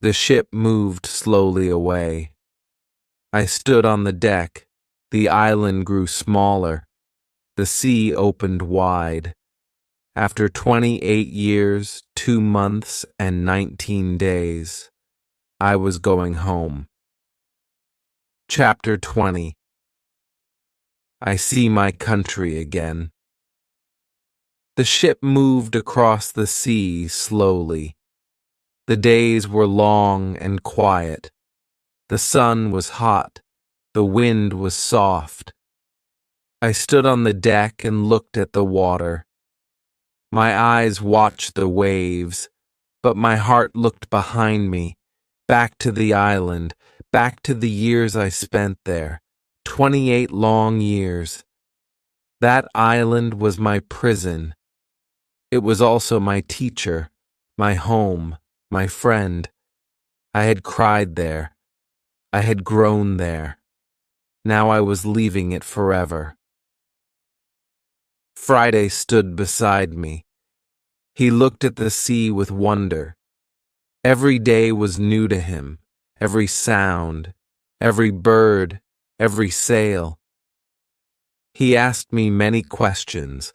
Speaker 1: The ship moved slowly away. I stood on the deck. The island grew smaller. The sea opened wide. After 28 years, 2 months, and 19 days, I was going home. Chapter 20. I see my country again. The ship moved across the sea slowly. The days were long and quiet. The sun was hot. The wind was soft. I stood on the deck and looked at the water. My eyes watched the waves, but my heart looked behind me, back to the island, back to the years I spent there, 28 long years. That island was my prison. It was also my teacher, my home, my friend. I had cried there. I had grown there. Now I was leaving it forever. Friday stood beside me. He looked at the sea with wonder. Every day was new to him, every sound, every bird, every sail. He asked me many questions.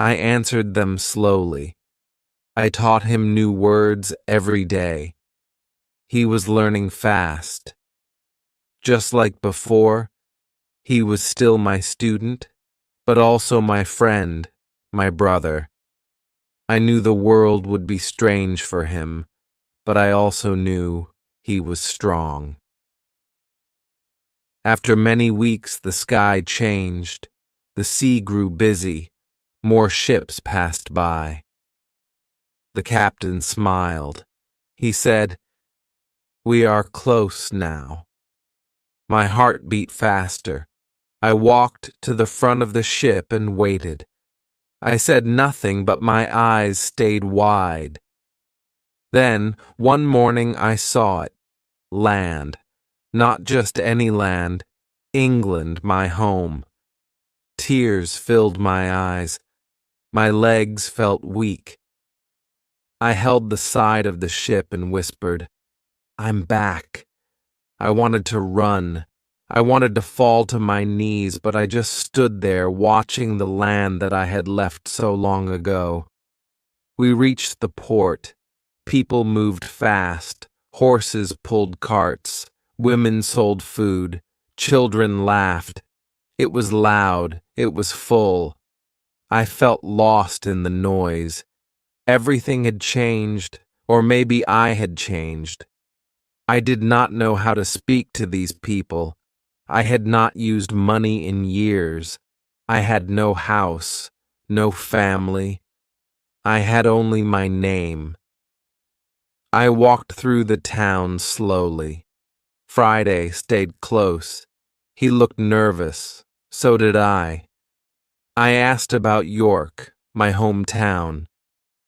Speaker 1: I answered them slowly. I taught him new words every day. He was learning fast. Just like before, he was still my student, but also my friend, my brother. I knew the world would be strange for him, but I also knew he was strong. After many weeks, the sky changed. The sea grew busy. More ships passed by. The captain smiled. He said, "We are close now." My heart beat faster. I walked to the front of the ship and waited. I said nothing, but my eyes stayed wide. Then, one morning I saw it. Land. Not just any land. England, my home. Tears filled my eyes. My legs felt weak. I held the side of the ship and whispered, "I'm back." I wanted to run. I wanted to fall to my knees, but I just stood there watching the land that I had left so long ago. We reached the port. People moved fast. Horses pulled carts. Women sold food. Children laughed. It was loud. It was full. I felt lost in the noise. Everything had changed, or maybe I had changed. I did not know how to speak to these people. I had not used money in years. I had no house, no family. I had only my name. I walked through the town slowly. Friday stayed close. He looked nervous. So did I. I asked about York, my hometown.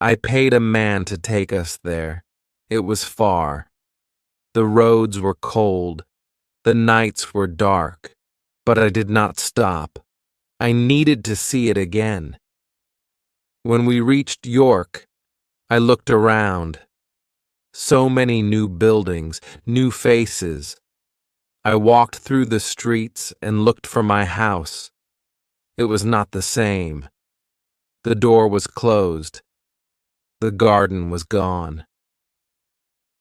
Speaker 1: I paid a man to take us there. It was far. The roads were cold. The nights were dark. But I did not stop. I needed to see it again. When we reached York, I looked around. So many new buildings, new faces. I walked through the streets and looked for my house. It was not the same. The door was closed. The garden was gone.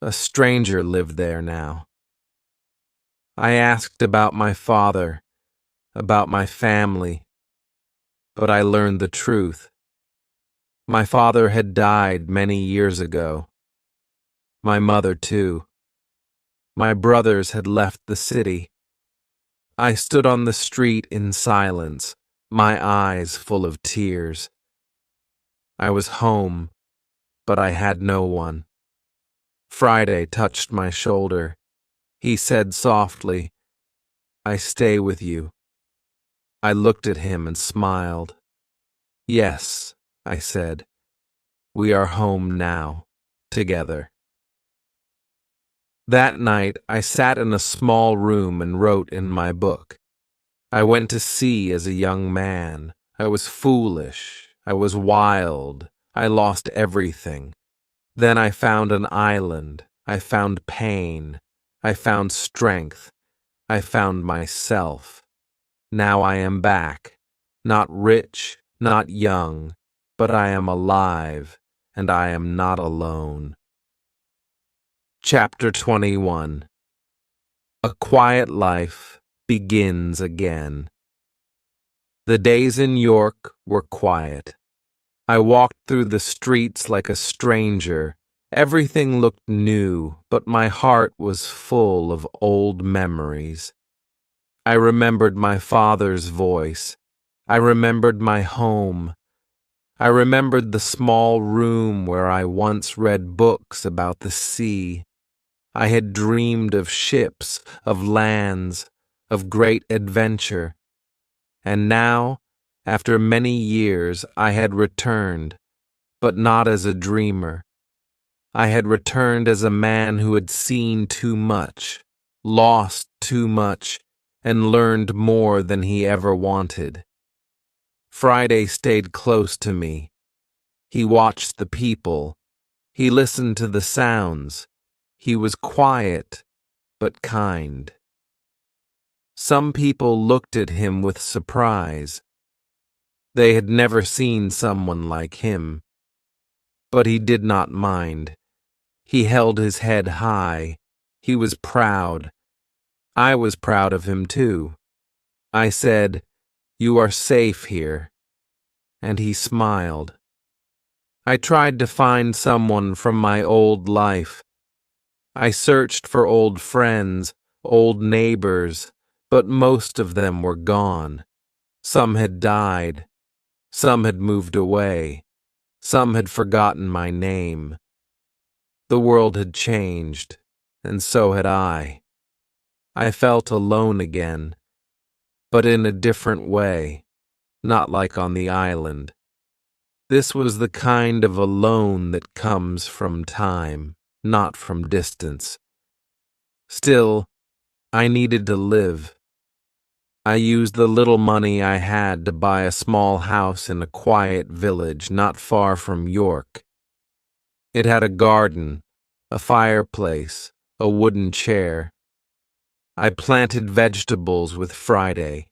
Speaker 1: A stranger lived there now. I asked about my father, about my family, but I learned the truth. My father had died many years ago. My mother, too. My brothers had left the city. I stood on the street in silence, my eyes full of tears. I was home, but I had no one. Friday touched my shoulder. He said softly, "I stay with you." I looked at him and smiled. "Yes," I said, "we are home now, together." That night, I sat in a small room and wrote in my book. I went to sea as a young man. I was foolish. I was wild. I lost everything. Then I found an island. I found pain. I found strength. I found myself. Now I am back. Not rich, not young, but I am alive, and I am not alone. Chapter 21. A Quiet Life Begins Again. The days in York were quiet. I walked through the streets like a stranger. Everything looked new, but my heart was full of old memories. I remembered my father's voice. I remembered my home. I remembered the small room where I once read books about the sea. I had dreamed of ships, of lands, of great adventure. And now, after many years, I had returned, but not as a dreamer. I had returned as a man who had seen too much, lost too much, and learned more than he ever wanted. Friday stayed close to me. He watched the people. He listened to the sounds. He was quiet, but kind. Some people looked at him with surprise. They had never seen someone like him. But he did not mind. He held his head high. He was proud. I was proud of him too. I said, "You are safe here." And he smiled. I tried to find someone from my old life. I searched for old friends, old neighbors, but most of them were gone. Some had died. Some had moved away. Some had forgotten my name. The world had changed, and so had I. I felt alone again, but in a different way, not like on the island. This was the kind of alone that comes from time, not from distance. Still, I needed to live. I used the little money I had to buy a small house in a quiet village not far from York. It had a garden, a fireplace, a wooden chair. I planted vegetables with Friday.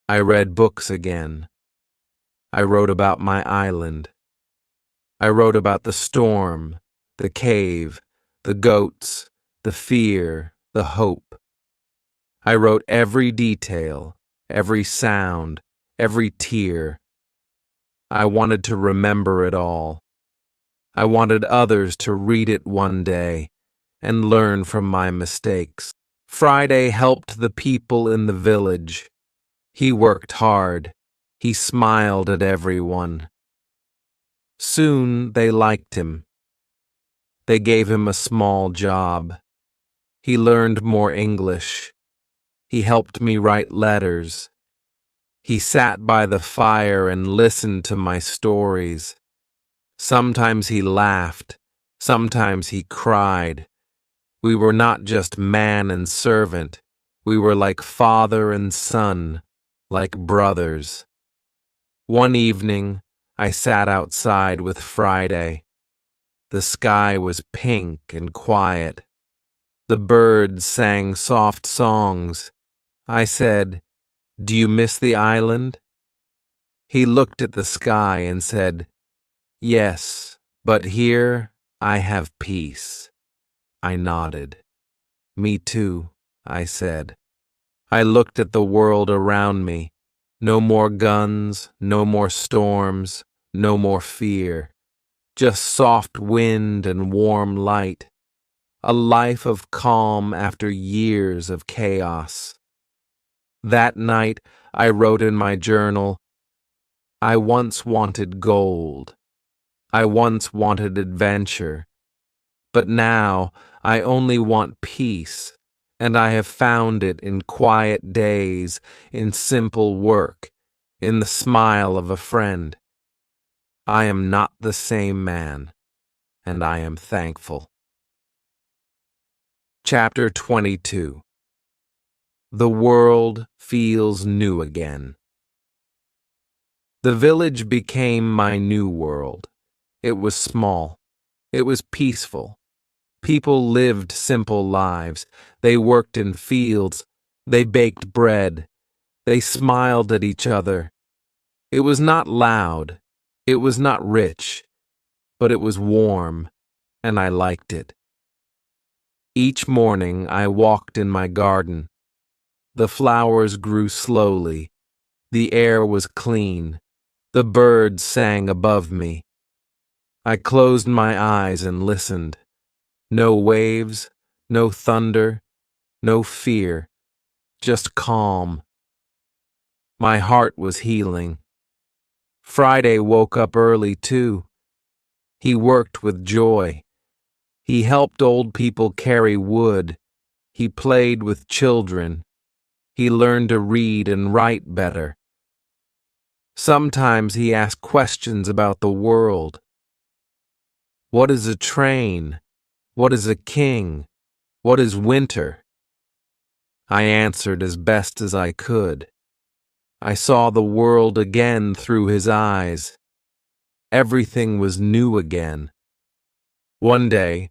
Speaker 1: I read books again. I wrote about my island. I wrote about the storm, the cave, the goats, the fear, the hope. I wrote every detail, every sound, every tear. I wanted to remember it all. I wanted others to read it one day and learn from my mistakes. Friday helped the people in the village. He worked hard. He smiled at everyone. Soon they liked him. They gave him a small job. He learned more English. He helped me write letters. He sat by the fire and listened to my stories. Sometimes he laughed. Sometimes he cried. We were not just man and servant. We were like father and son, like brothers. One evening, I sat outside with Friday. The sky was pink and quiet. The birds sang soft songs. I said, "Do you miss the island?" He looked at the sky and said, "Yes, but here I have peace." I nodded. Me too, I said. I looked at the world around me. No more guns, no more storms, no more fear. Just soft wind and warm light. A life of calm after years of chaos. That night, I wrote in my journal, I once wanted gold. I once wanted adventure. But now, I only want peace, and I have found it in quiet days, in simple work, in the smile of a friend. I am not the same man, and I am thankful. Chapter 22. The world feels new again. The village became my new world. It was small. It was peaceful. People lived simple lives. They worked in fields. They baked bread. They smiled at each other. It was not loud. It was not rich. But it was warm, and I liked it. Each morning I walked in my garden. The flowers grew slowly. The air was clean. The birds sang above me. I closed my eyes and listened. No waves, no thunder, no fear, just calm. My heart was healing. Friday woke up early too. He worked with joy. He helped old people carry wood. He played with children. He learned to read and write better. Sometimes he asked questions about the world. What is a train? What is a king? What is winter? I answered as best as I could. I saw the world again through his eyes. Everything was new again. One day,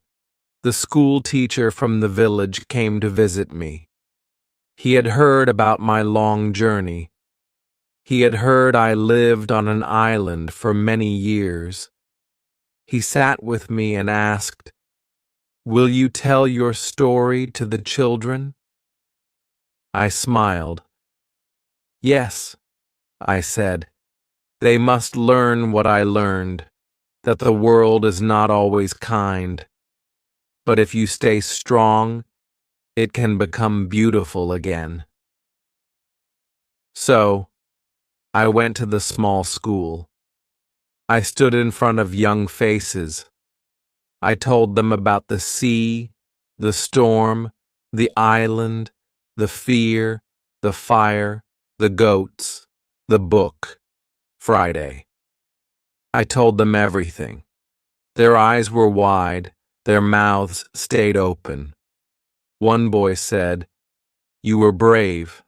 Speaker 1: the school teacher from the village came to visit me. He had heard about my long journey. He had heard I lived on an island for many years. He sat with me and asked, "Will you tell your story to the children?" I smiled. "Yes," I said. "They must learn what I learned, that the world is not always kind. But if you stay strong, it can become beautiful again." So, I went to the small school. I stood in front of young faces. I told them about the sea, the storm, the island, the fear, the fire, the goats, the book, Friday. I told them everything. Their eyes were wide, their mouths stayed open. One boy said, "You were brave."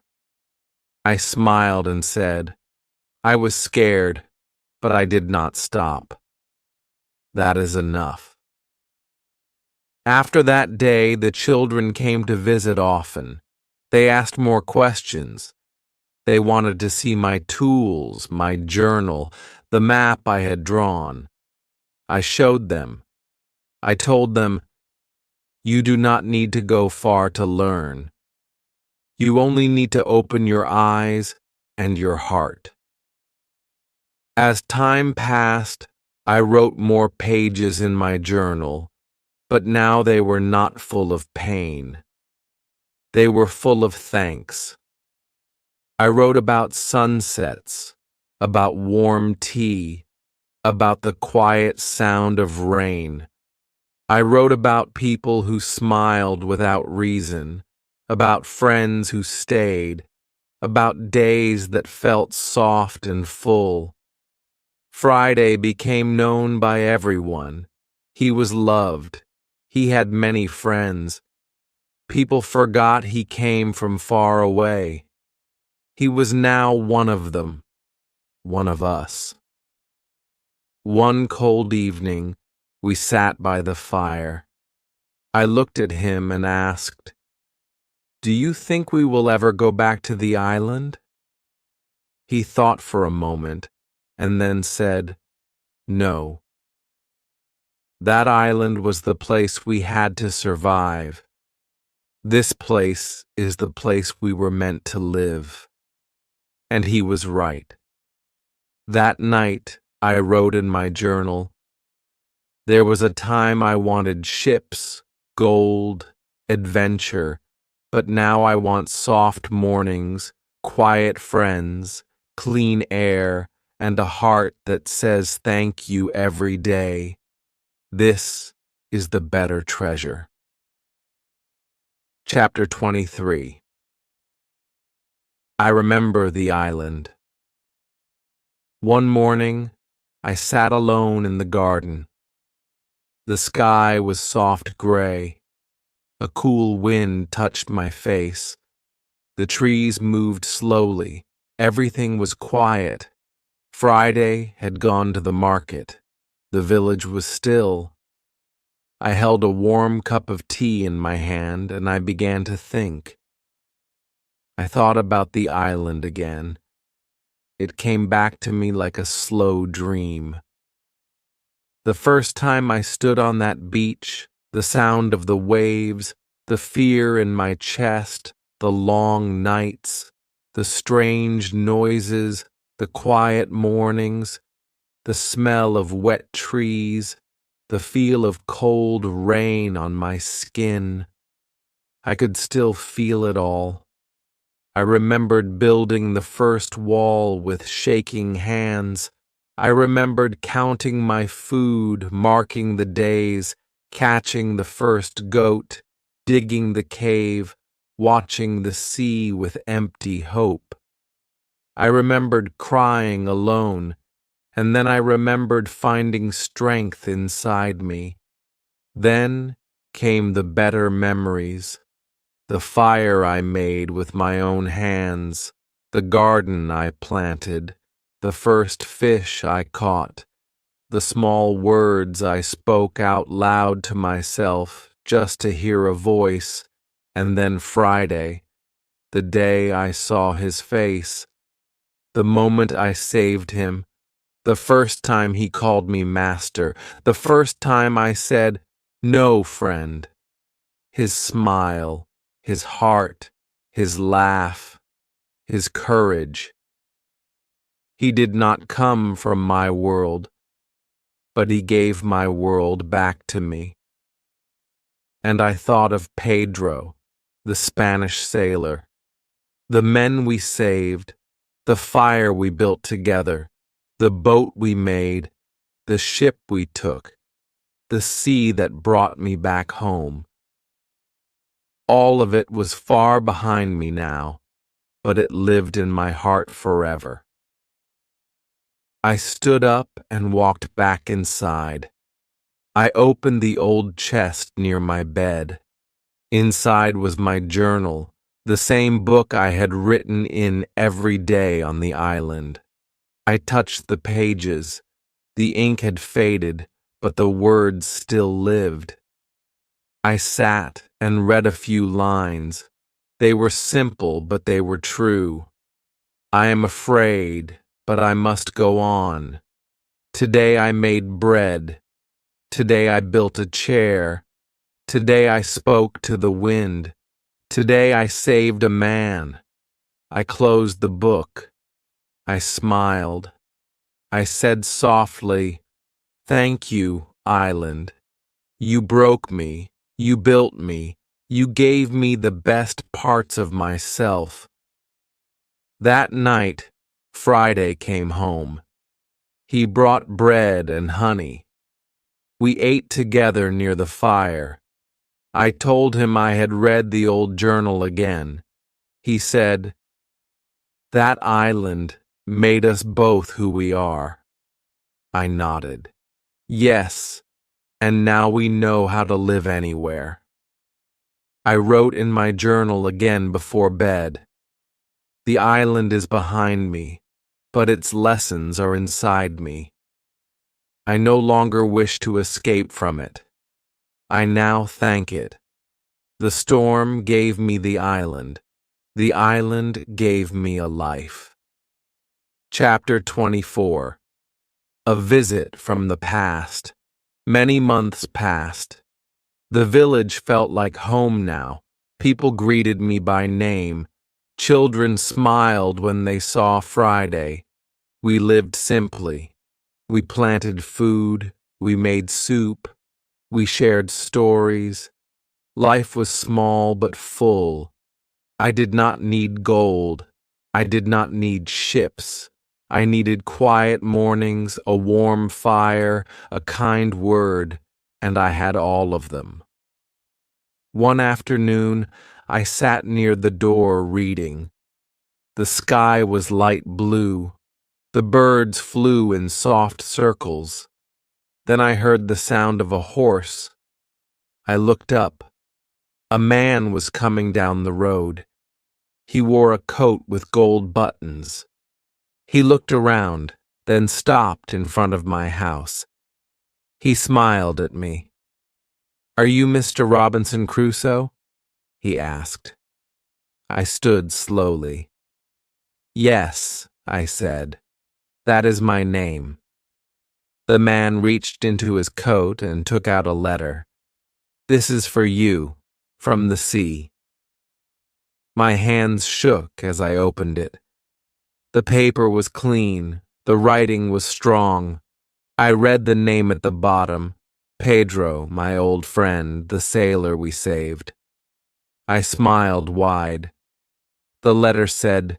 Speaker 1: I smiled and said, "I was scared, but I did not stop. That is enough." After that day, the children came to visit often. They asked more questions. They wanted to see my tools, my journal, the map I had drawn. I showed them. I told them, "You do not need to go far to learn. You only need to open your eyes and your heart." As time passed, I wrote more pages in my journal, but now they were not full of pain. They were full of thanks. I wrote about sunsets, about warm tea, about the quiet sound of rain. I wrote about people who smiled without reason, about friends who stayed, about days that felt soft and full. Friday became known by everyone. He was loved. He had many friends. People forgot he came from far away. He was now one of them, one of us. One cold evening, we sat by the fire. I looked at him and asked, "Do you think we will ever go back to the island?" He thought for a moment and then said, "No." That island was the place we had to survive. This place is the place we were meant to live. And he was right. That night, I wrote in my journal, there was a time I wanted ships, gold, adventure, but now I want soft mornings, quiet friends, clean air, and a heart that says thank you every day. This is the better treasure. Chapter 23. I remember the island. One morning, I sat alone in the garden. The sky was soft gray. A cool wind touched my face. The trees moved slowly. Everything was quiet. Friday had gone to the market. The village was still. I held a warm cup of tea in my hand and I began to think. I thought about the island again. It came back to me like a slow dream. The first time I stood on that beach, the sound of the waves, the fear in my chest, the long nights, the strange noises, the quiet mornings, the smell of wet trees, the feel of cold rain on my skin. I could still feel it all. I remembered building the first wall with shaking hands. I remembered counting my food, marking the days, catching the first goat, digging the cave, watching the sea with empty hope. I remembered crying alone, and then I remembered finding strength inside me. Then came the better memories. The fire I made with my own hands, the garden I planted, the first fish I caught, the small words I spoke out loud to myself just to hear a voice, and then Friday, the day I saw his face, the moment I saved him, the first time he called me master, the first time I said, "No, friend." His smile, his heart, his laugh, his courage. He did not come from my world, but he gave my world back to me. And I thought of Pedro, the Spanish sailor, the men we saved, the fire we built together, the boat we made, the ship we took, the sea that brought me back home. All of it was far behind me now, but it lived in my heart forever. I stood up and walked back inside. I opened the old chest near my bed. Inside was my journal, the same book I had written in every day on the island. I touched the pages. The ink had faded, but the words still lived. I sat and read a few lines. They were simple, but they were true. I am afraid, but I must go on. Today I made bread. Today I built a chair. Today I spoke to the wind. Today I saved a man. I closed the book. I smiled. I said softly, "Thank you, island. You broke me. You built me. You gave me the best parts of myself." That night, Friday came home. He brought bread and honey. We ate together near the fire. I told him I had read the old journal again. He said, "That island made us both who we are." I nodded. "Yes, and now we know how to live anywhere." I wrote in my journal again before bed. The island is behind me, but its lessons are inside me. I no longer wish to escape from it. I now thank it. The storm gave me the island. The island gave me a life. Chapter 24. A visit from the past. Many months passed. The village felt like home now. People greeted me by name. Children smiled when they saw Friday. We lived simply. We planted food. We made soup. We shared stories. Life was small but full. I did not need gold. I did not need ships. I needed quiet mornings, a warm fire, a kind word, and I had all of them. One afternoon, I sat near the door reading. The sky was light blue. The birds flew in soft circles. Then I heard the sound of a horse. I looked up. A man was coming down the road. He wore a coat with gold buttons. He looked around, then stopped in front of my house. He smiled at me. "Are you Mr. Robinson Crusoe?" he asked. I stood slowly. "Yes," I said. "That is my name." The man reached into his coat and took out a letter. "This is for you, from the sea." My hands shook as I opened it. The paper was clean. The writing was strong. I read the name at the bottom. Pedro, my old friend, the sailor we saved. I smiled wide. The letter said,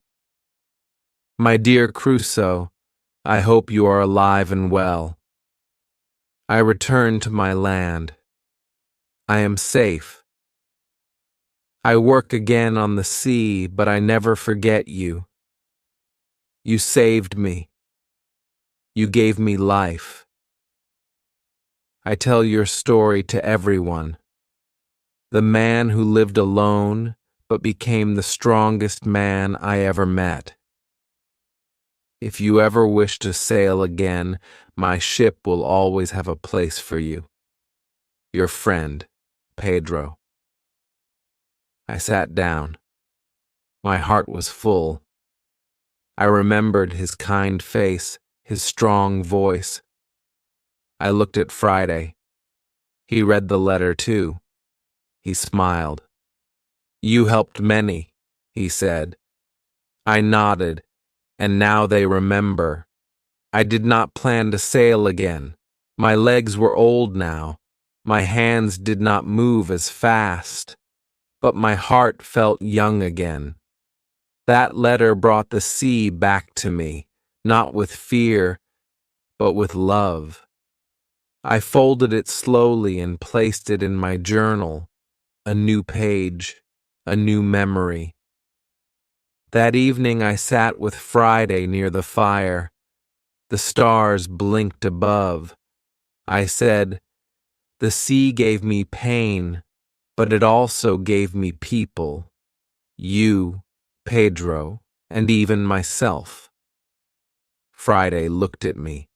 Speaker 1: "My dear Crusoe, I hope you are alive and well. I return to my land. I am safe. I work again on the sea, but I never forget you. You saved me. You gave me life. I tell your story to everyone. The man who lived alone, but became the strongest man I ever met. If you ever wish to sail again, my ship will always have a place for you. Your friend, Pedro." I sat down. My heart was full. I remembered his kind face, his strong voice. I looked at Friday. He read the letter too. He smiled. "You helped many," he said. I nodded, and now they remember. I did not plan to sail again. My legs were old now. My hands did not move as fast, but my heart felt young again. That letter brought the sea back to me, not with fear, but with love. I folded it slowly and placed it in my journal, a new page, a new memory. That evening I sat with Friday near the fire. The stars blinked above. I said, "The sea gave me pain, but it also gave me people. You, Pedro, and even myself." Friday looked at me.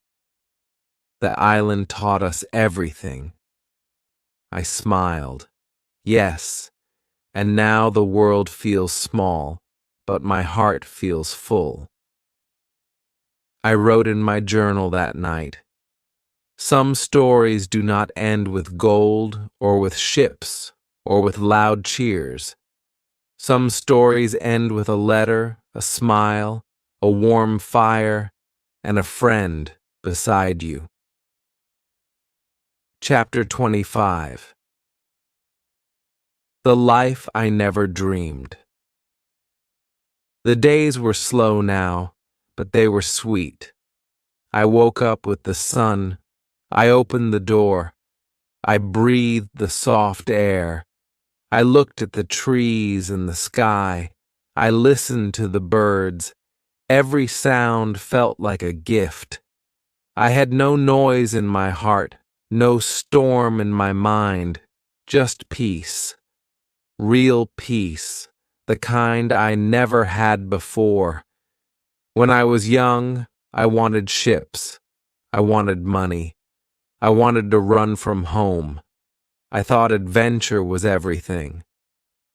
Speaker 1: "The island taught us everything." I smiled. "Yes, and now the world feels small, but my heart feels full." I wrote in my journal that night, "Some stories do not end with gold or with ships or with loud cheers. Some stories end with a letter, a smile, a warm fire, and a friend beside you." Chapter 25. The Life I Never Dreamed. The days were slow now, but they were sweet. I woke up with the sun. I opened the door. I breathed the soft air. I looked at the trees and the sky. I listened to the birds. Every sound felt like a gift. I had no noise in my heart, no storm in my mind, just peace. Real peace, the kind I never had before. When I was young, I wanted ships. I wanted money. I wanted to run from home. I thought adventure was everything.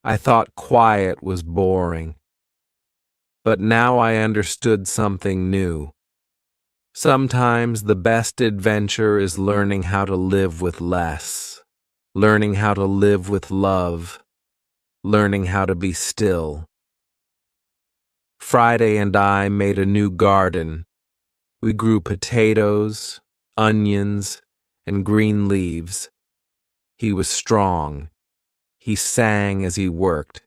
Speaker 1: I thought quiet was boring. But now I understood something new. Sometimes the best adventure is learning how to live with less, learning how to live with love, learning how to be still. Friday and I made a new garden. We grew potatoes, onions, and green leaves. He was strong. He sang as he worked.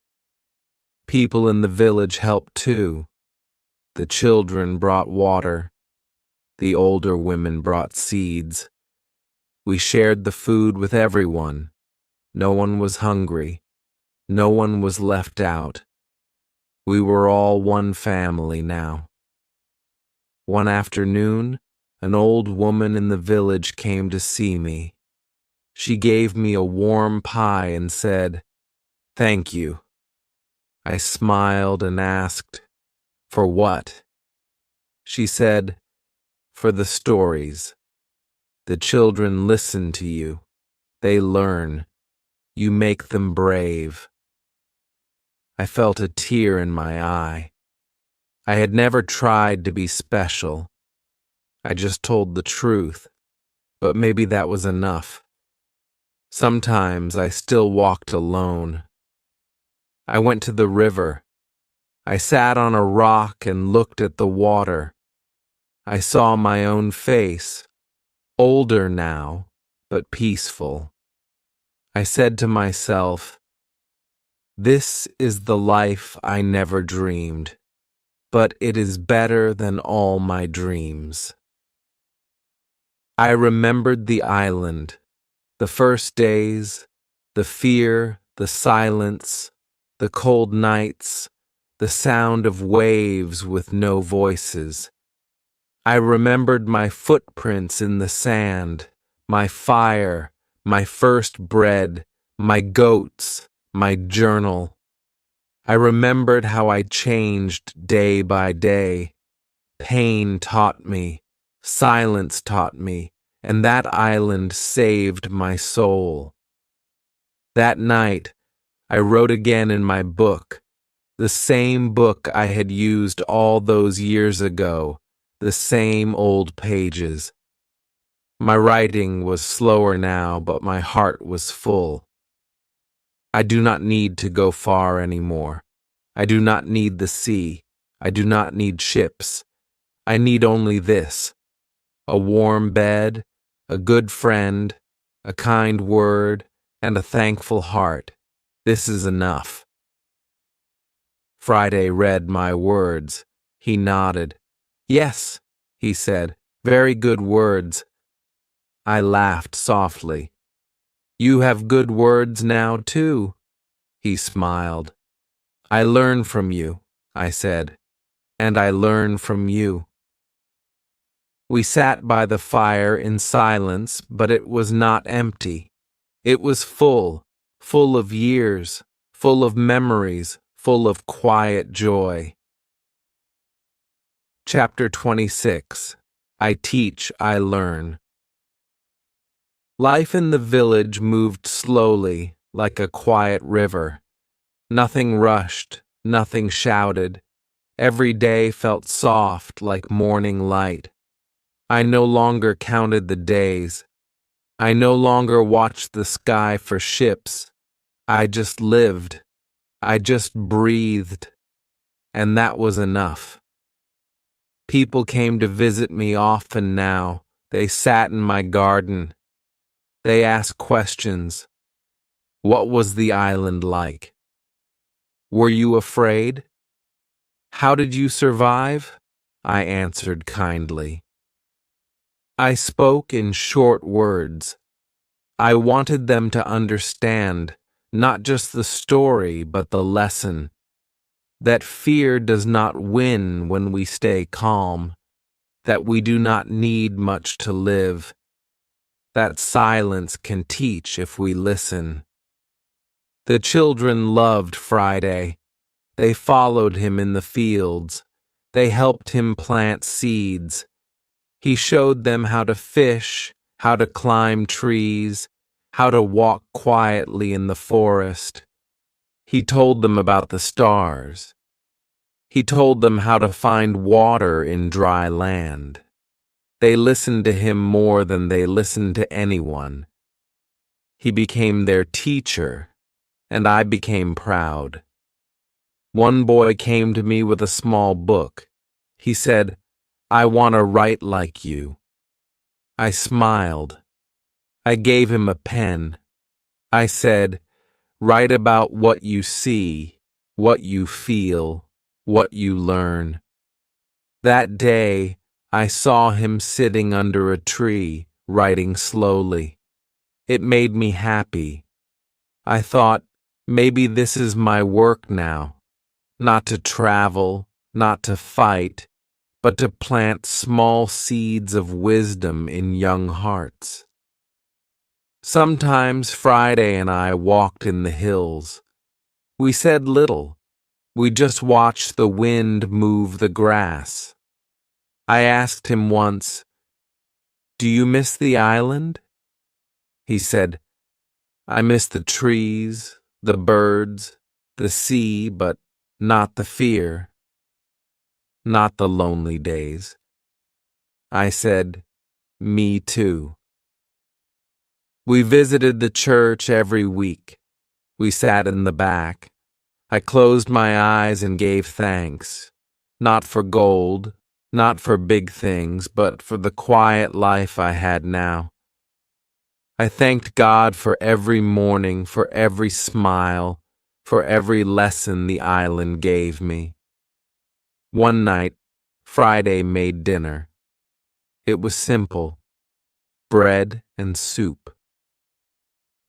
Speaker 1: People in the village helped too. The children brought water. The older women brought seeds. We shared the food with everyone. No one was hungry. No one was left out. We were all one family now. One afternoon, an old woman in the village came to see me. She gave me a warm pie and said, "Thank you." I smiled and asked, "For what?" She said, "For the stories. The children listen to you. They learn. You make them brave." I felt a tear in my eye. I had never tried to be special. I just told the truth, but maybe that was enough. Sometimes I still walked alone. I went to the river. I sat on a rock and looked at the water. I saw my own face, older now, but peaceful. I said to myself, "This is the life I never dreamed, but it is better than all my dreams." I remembered the island, the first days, the fear, the silence, the cold nights, the sound of waves with no voices. I remembered my footprints in the sand, my fire, my first bread, my goats, my journal. I remembered how I changed day by day. Pain taught me, silence taught me, and that island saved my soul. That night, I wrote again in my book, the same book I had used all those years ago, the same old pages. My writing was slower now, but my heart was full. I do not need to go far anymore. I do not need the sea. I do not need ships. I need only this: a warm bed, a good friend, a kind word, and a thankful heart. This is enough. Friday read my words. He nodded. "Yes," he said, "very good words." I laughed softly. "You have good words now, too." He smiled. "I learn from you," I said, "and I learn from you." We sat by the fire in silence, but it was not empty. It was full, full of years, full of memories, full of quiet joy. Chapter 26. I Teach, I Learn. Life in the village moved slowly, like a quiet river. Nothing rushed, nothing shouted. Every day felt soft like morning light. I no longer counted the days. I no longer watched the sky for ships. I just lived. I just breathed. And that was enough. People came to visit me often now. They sat in my garden. They asked questions. What was the island like? Were you afraid? How did you survive? I answered kindly. I spoke in short words. I wanted them to understand not just the story, but the lesson. That fear does not win when we stay calm. That we do not need much to live. That silence can teach if we listen. The children loved Friday. They followed him in the fields. They helped him plant seeds. He showed them how to fish, how to climb trees, how to walk quietly in the forest. He told them about the stars. He told them how to find water in dry land. They listened to him more than they listened to anyone. He became their teacher, and I became proud. One boy came to me with a small book. He said, "I want to write like you." I smiled. I gave him a pen. I said, "Write about what you see, what you feel, what you learn." That day, I saw him sitting under a tree, writing slowly. It made me happy. I thought, maybe this is my work now, not to travel, not to fight, but to plant small seeds of wisdom in young hearts. Sometimes Friday and I walked in the hills. We said little. We just watched the wind move the grass. I asked him once, "Do you miss the island?" He said, "I miss the trees, the birds, the sea, but not the fear, not the lonely days." I said, "Me too." We visited the church every week. We sat in the back. I closed my eyes and gave thanks, not for gold, not for big things, but for the quiet life I had now. I thanked God for every morning, for every smile, for every lesson the island gave me. One night, Friday made dinner. It was simple, bread and soup.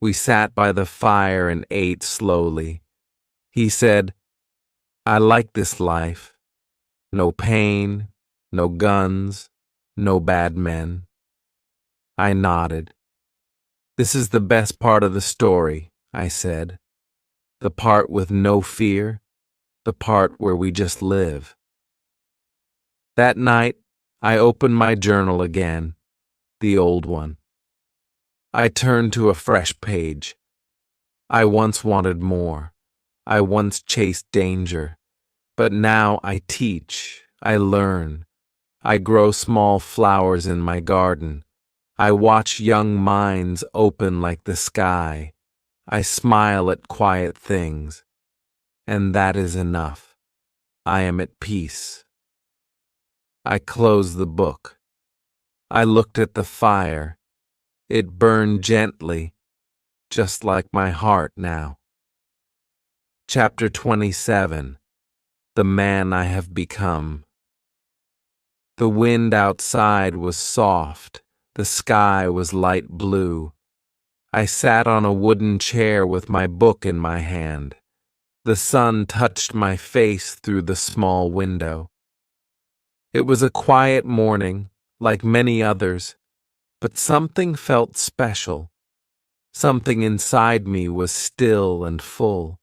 Speaker 1: We sat by the fire and ate slowly. He said, "I like this life. No pain, no guns, no bad men." I nodded. "This is the best part of the story," I said. "The part with no fear, the part where we just live." That night, I opened my journal again, the old one. I turned to a fresh page. I once wanted more. I once chased danger. But now I teach, I learn. I grow small flowers in my garden. I watch young minds open like the sky. I smile at quiet things. And that is enough. I am at peace. I closed the book. I looked at the fire. It burned gently, just like my heart now. Chapter 27. The Man I Have Become. The wind outside was soft. The sky was light blue. I sat on a wooden chair with my book in my hand. The sun touched my face through the small window. It was a quiet morning, like many others, but something felt special. Something inside me was still and full.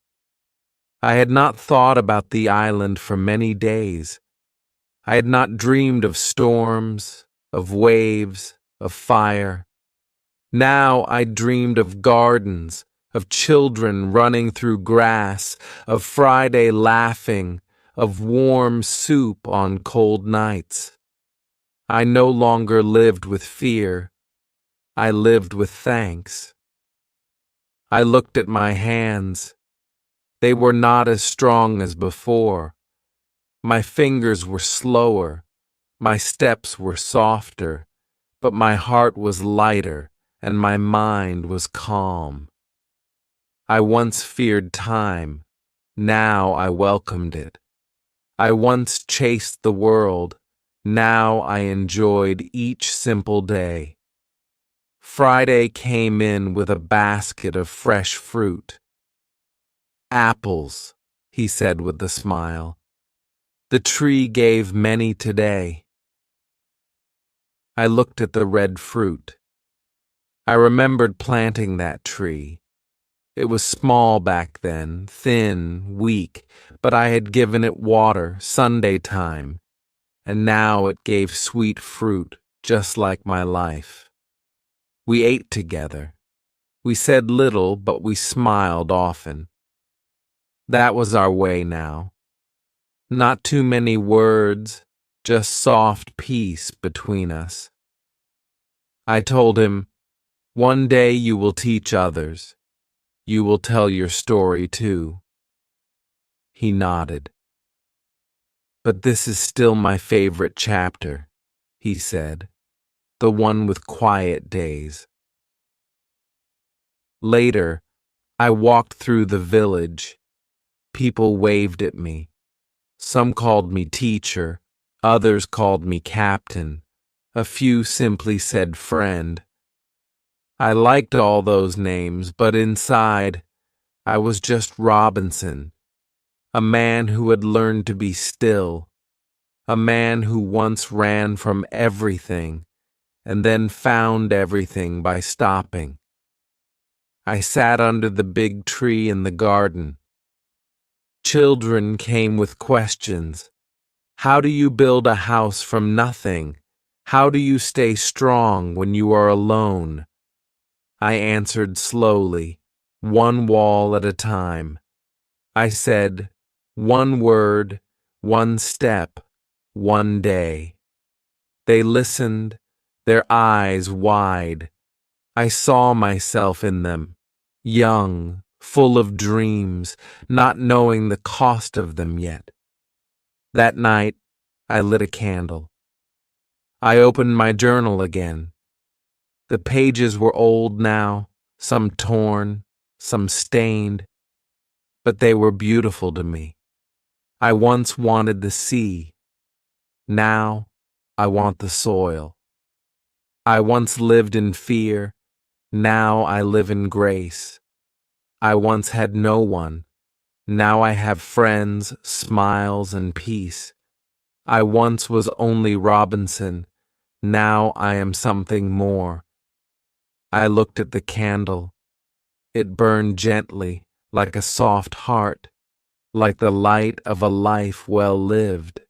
Speaker 1: I had not thought about the island for many days. I had not dreamed of storms, of waves, of fire. Now I dreamed of gardens, of children running through grass, of Friday laughing, of warm soup on cold nights. I no longer lived with fear. I lived with thanks. I looked at my hands. They were not as strong as before. My fingers were slower. My steps were softer. But my heart was lighter and my mind was calm. I once feared time. Now I welcomed it. I once chased the world. Now I enjoyed each simple day. Friday came in with a basket of fresh fruit. "Apples," he said with a smile. "The tree gave many today." I looked at the red fruit. I remembered planting that tree. It was small back then, thin, weak, but I had given it water Sunday time, and now it gave sweet fruit, just like my life. We ate together. We said little, but we smiled often. That was our way now. Not too many words, just soft peace between us. I told him, "One day you will teach others. You will tell your story too." He nodded. "But this is still my favorite chapter," he said, "the one with quiet days." Later, I walked through the village. People waved at me. Some called me teacher, others called me captain, a few simply said friend. I liked all those names, but inside, I was just Robinson, a man who had learned to be still, a man who once ran from everything and then found everything by stopping. I sat under the big tree in the garden. Children came with questions. How do you build a house from nothing? How do you stay strong when you are alone? I answered slowly, one wall at a time. I said, one word, one step, one day. They listened, their eyes wide. I saw myself in them, young, full of dreams, not knowing the cost of them yet. That night, I lit a candle. I opened my journal again. The pages were old now, some torn, some stained, but they were beautiful to me. I once wanted the sea. Now, I want the soil. I once lived in fear. Now I live in grace. I once had no one. Now I have friends, smiles, and peace. I once was only Robinson. Now I am something more. I looked at the candle. It burned gently, like a soft heart, like the light of a life well lived.